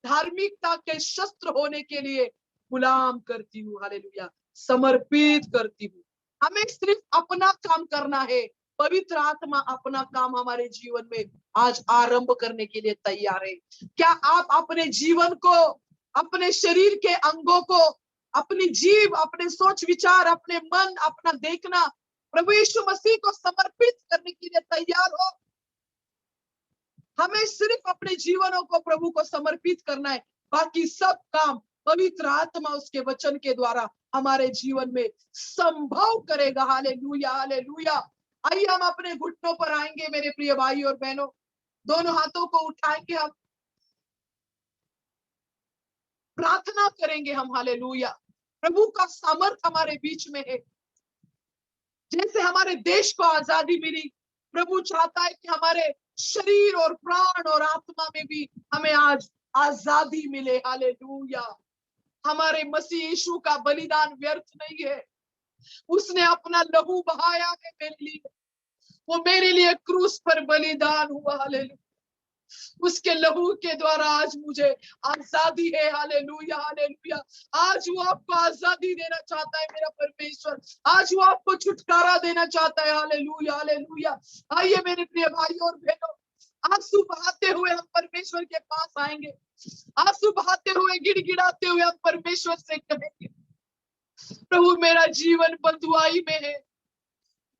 धार्मिकता के शस्त्र होने के लिए गुलाम करती हूँ। हालेलुया, समर्पित करती हूँ। हमें सिर्फ अपना काम करना है। पवित्र आत्मा अपना काम हमारे जीवन में आज आरंभ करने के लिए तैयार है। क्या आप अपने जीवन को, अपने शरीर के अंगों को, अपनी जीव, अपने सोच विचार, अपने मन, अपना देखना प्रभु यीशु मसीह को समर्पित करने के लिए तैयार हो? हमें सिर्फ अपने जीवनों को प्रभु को समर्पित करना है, बाकी सब काम पवित्र आत्मा उसके वचन के द्वारा हमारे जीवन में संभव करेगा। Hallelujah, hallelujah. आइए हम अपने घुटनों पर आएंगे मेरे प्रिय भाई और बहनों, दोनों हाथों को उठाएंगे, हम प्रार्थना करेंगे हम। हालेलुया, प्रभु का सामर्थ हमारे बीच में है। जैसे हमारे देश को आजादी मिली, प्रभु चाहता है कि हमारे शरीर और प्राण और आत्मा में भी हमें आज आजादी मिले। हालेलुया। हमारे मसीह यीशु का बलिदान व्यर्थ नहीं है। उसने अपना लहू बहाया है मेरे लिए, वो मेरे लिए क्रूस पर बलिदान हुआ। हालेलुया, उसके लहू के द्वारा आज मुझे आजादी है। Hallelujah, hallelujah. आज वो आपको आजादी देना चाहता है मेरा परमेश्वर, आज वो आपको छुटकारा देना चाहता है। Hallelujah, hallelujah. आइए मेरे प्रिय भाई और बहनों, आंसू बहाते हुए हम परमेश्वर के पास आएंगे। आंसू बहाते हुए, गिड़गिड़ाते हुए हम परमेश्वर से कहेंगे, प्रभु मेरा जीवन बंधुआई में है,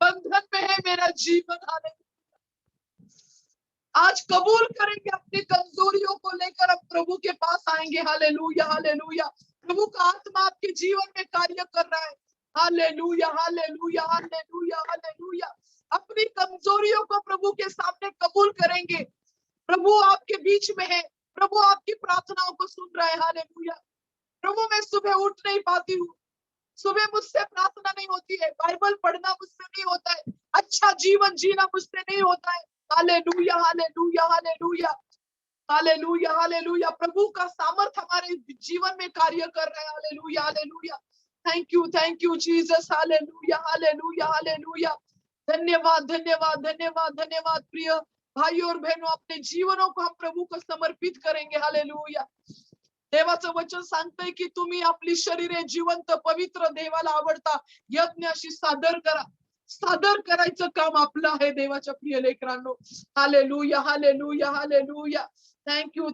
बंधन में है मेरा जीवन। हालेलुया, आज कबूल करेंगे, अपनी कमजोरियों को लेकर हम प्रभु के पास आएंगे। Hallelujah, hallelujah. प्रभु का आत्मा आपके जीवन में कार्य कर रहा है। Hallelujah, hallelujah, hallelujah, hallelujah. अपनी कमजोरियों को प्रभु के सामने कबूल करेंगे। प्रभु आपके बीच में है, प्रभु आपकी प्रार्थनाओं को सुन रहा है। हालेलुया। प्रभु मैं सुबह उठ नहीं पाती हूँ, सुबह मुझसे प्रार्थना नहीं होती है, बाइबल पढ़ना मुझसे नहीं होता है, अच्छा जीवन जीना मुझसे नहीं होता है। Hallelujah, hallelujah, hallelujah, hallelujah, hallelujah. प्रभु का सामर्थ हमारे जीवन में कार्य कर रहा है। Hallelujah, hallelujah. Thank you Jesus. Hallelujah, hallelujah, hallelujah. धन्यवाद, धन्यवाद, धन्यवाद, धन्यवाद। प्रिय भाई और बहनों, अपने जीवनों को हम प्रभु को समर्पित करेंगे। हालेलुया। देवाचं वचन सांगतंय की तुम्ही आपली शरीरे जिवंत पवित्र देवाला आवडता यज्ञ अशी सादर करा। सादर करायचं काम आपलं आहे देवाच्या प्रिय लेकरांनो। Hallelujah, hallelujah, hallelujah. Thank you,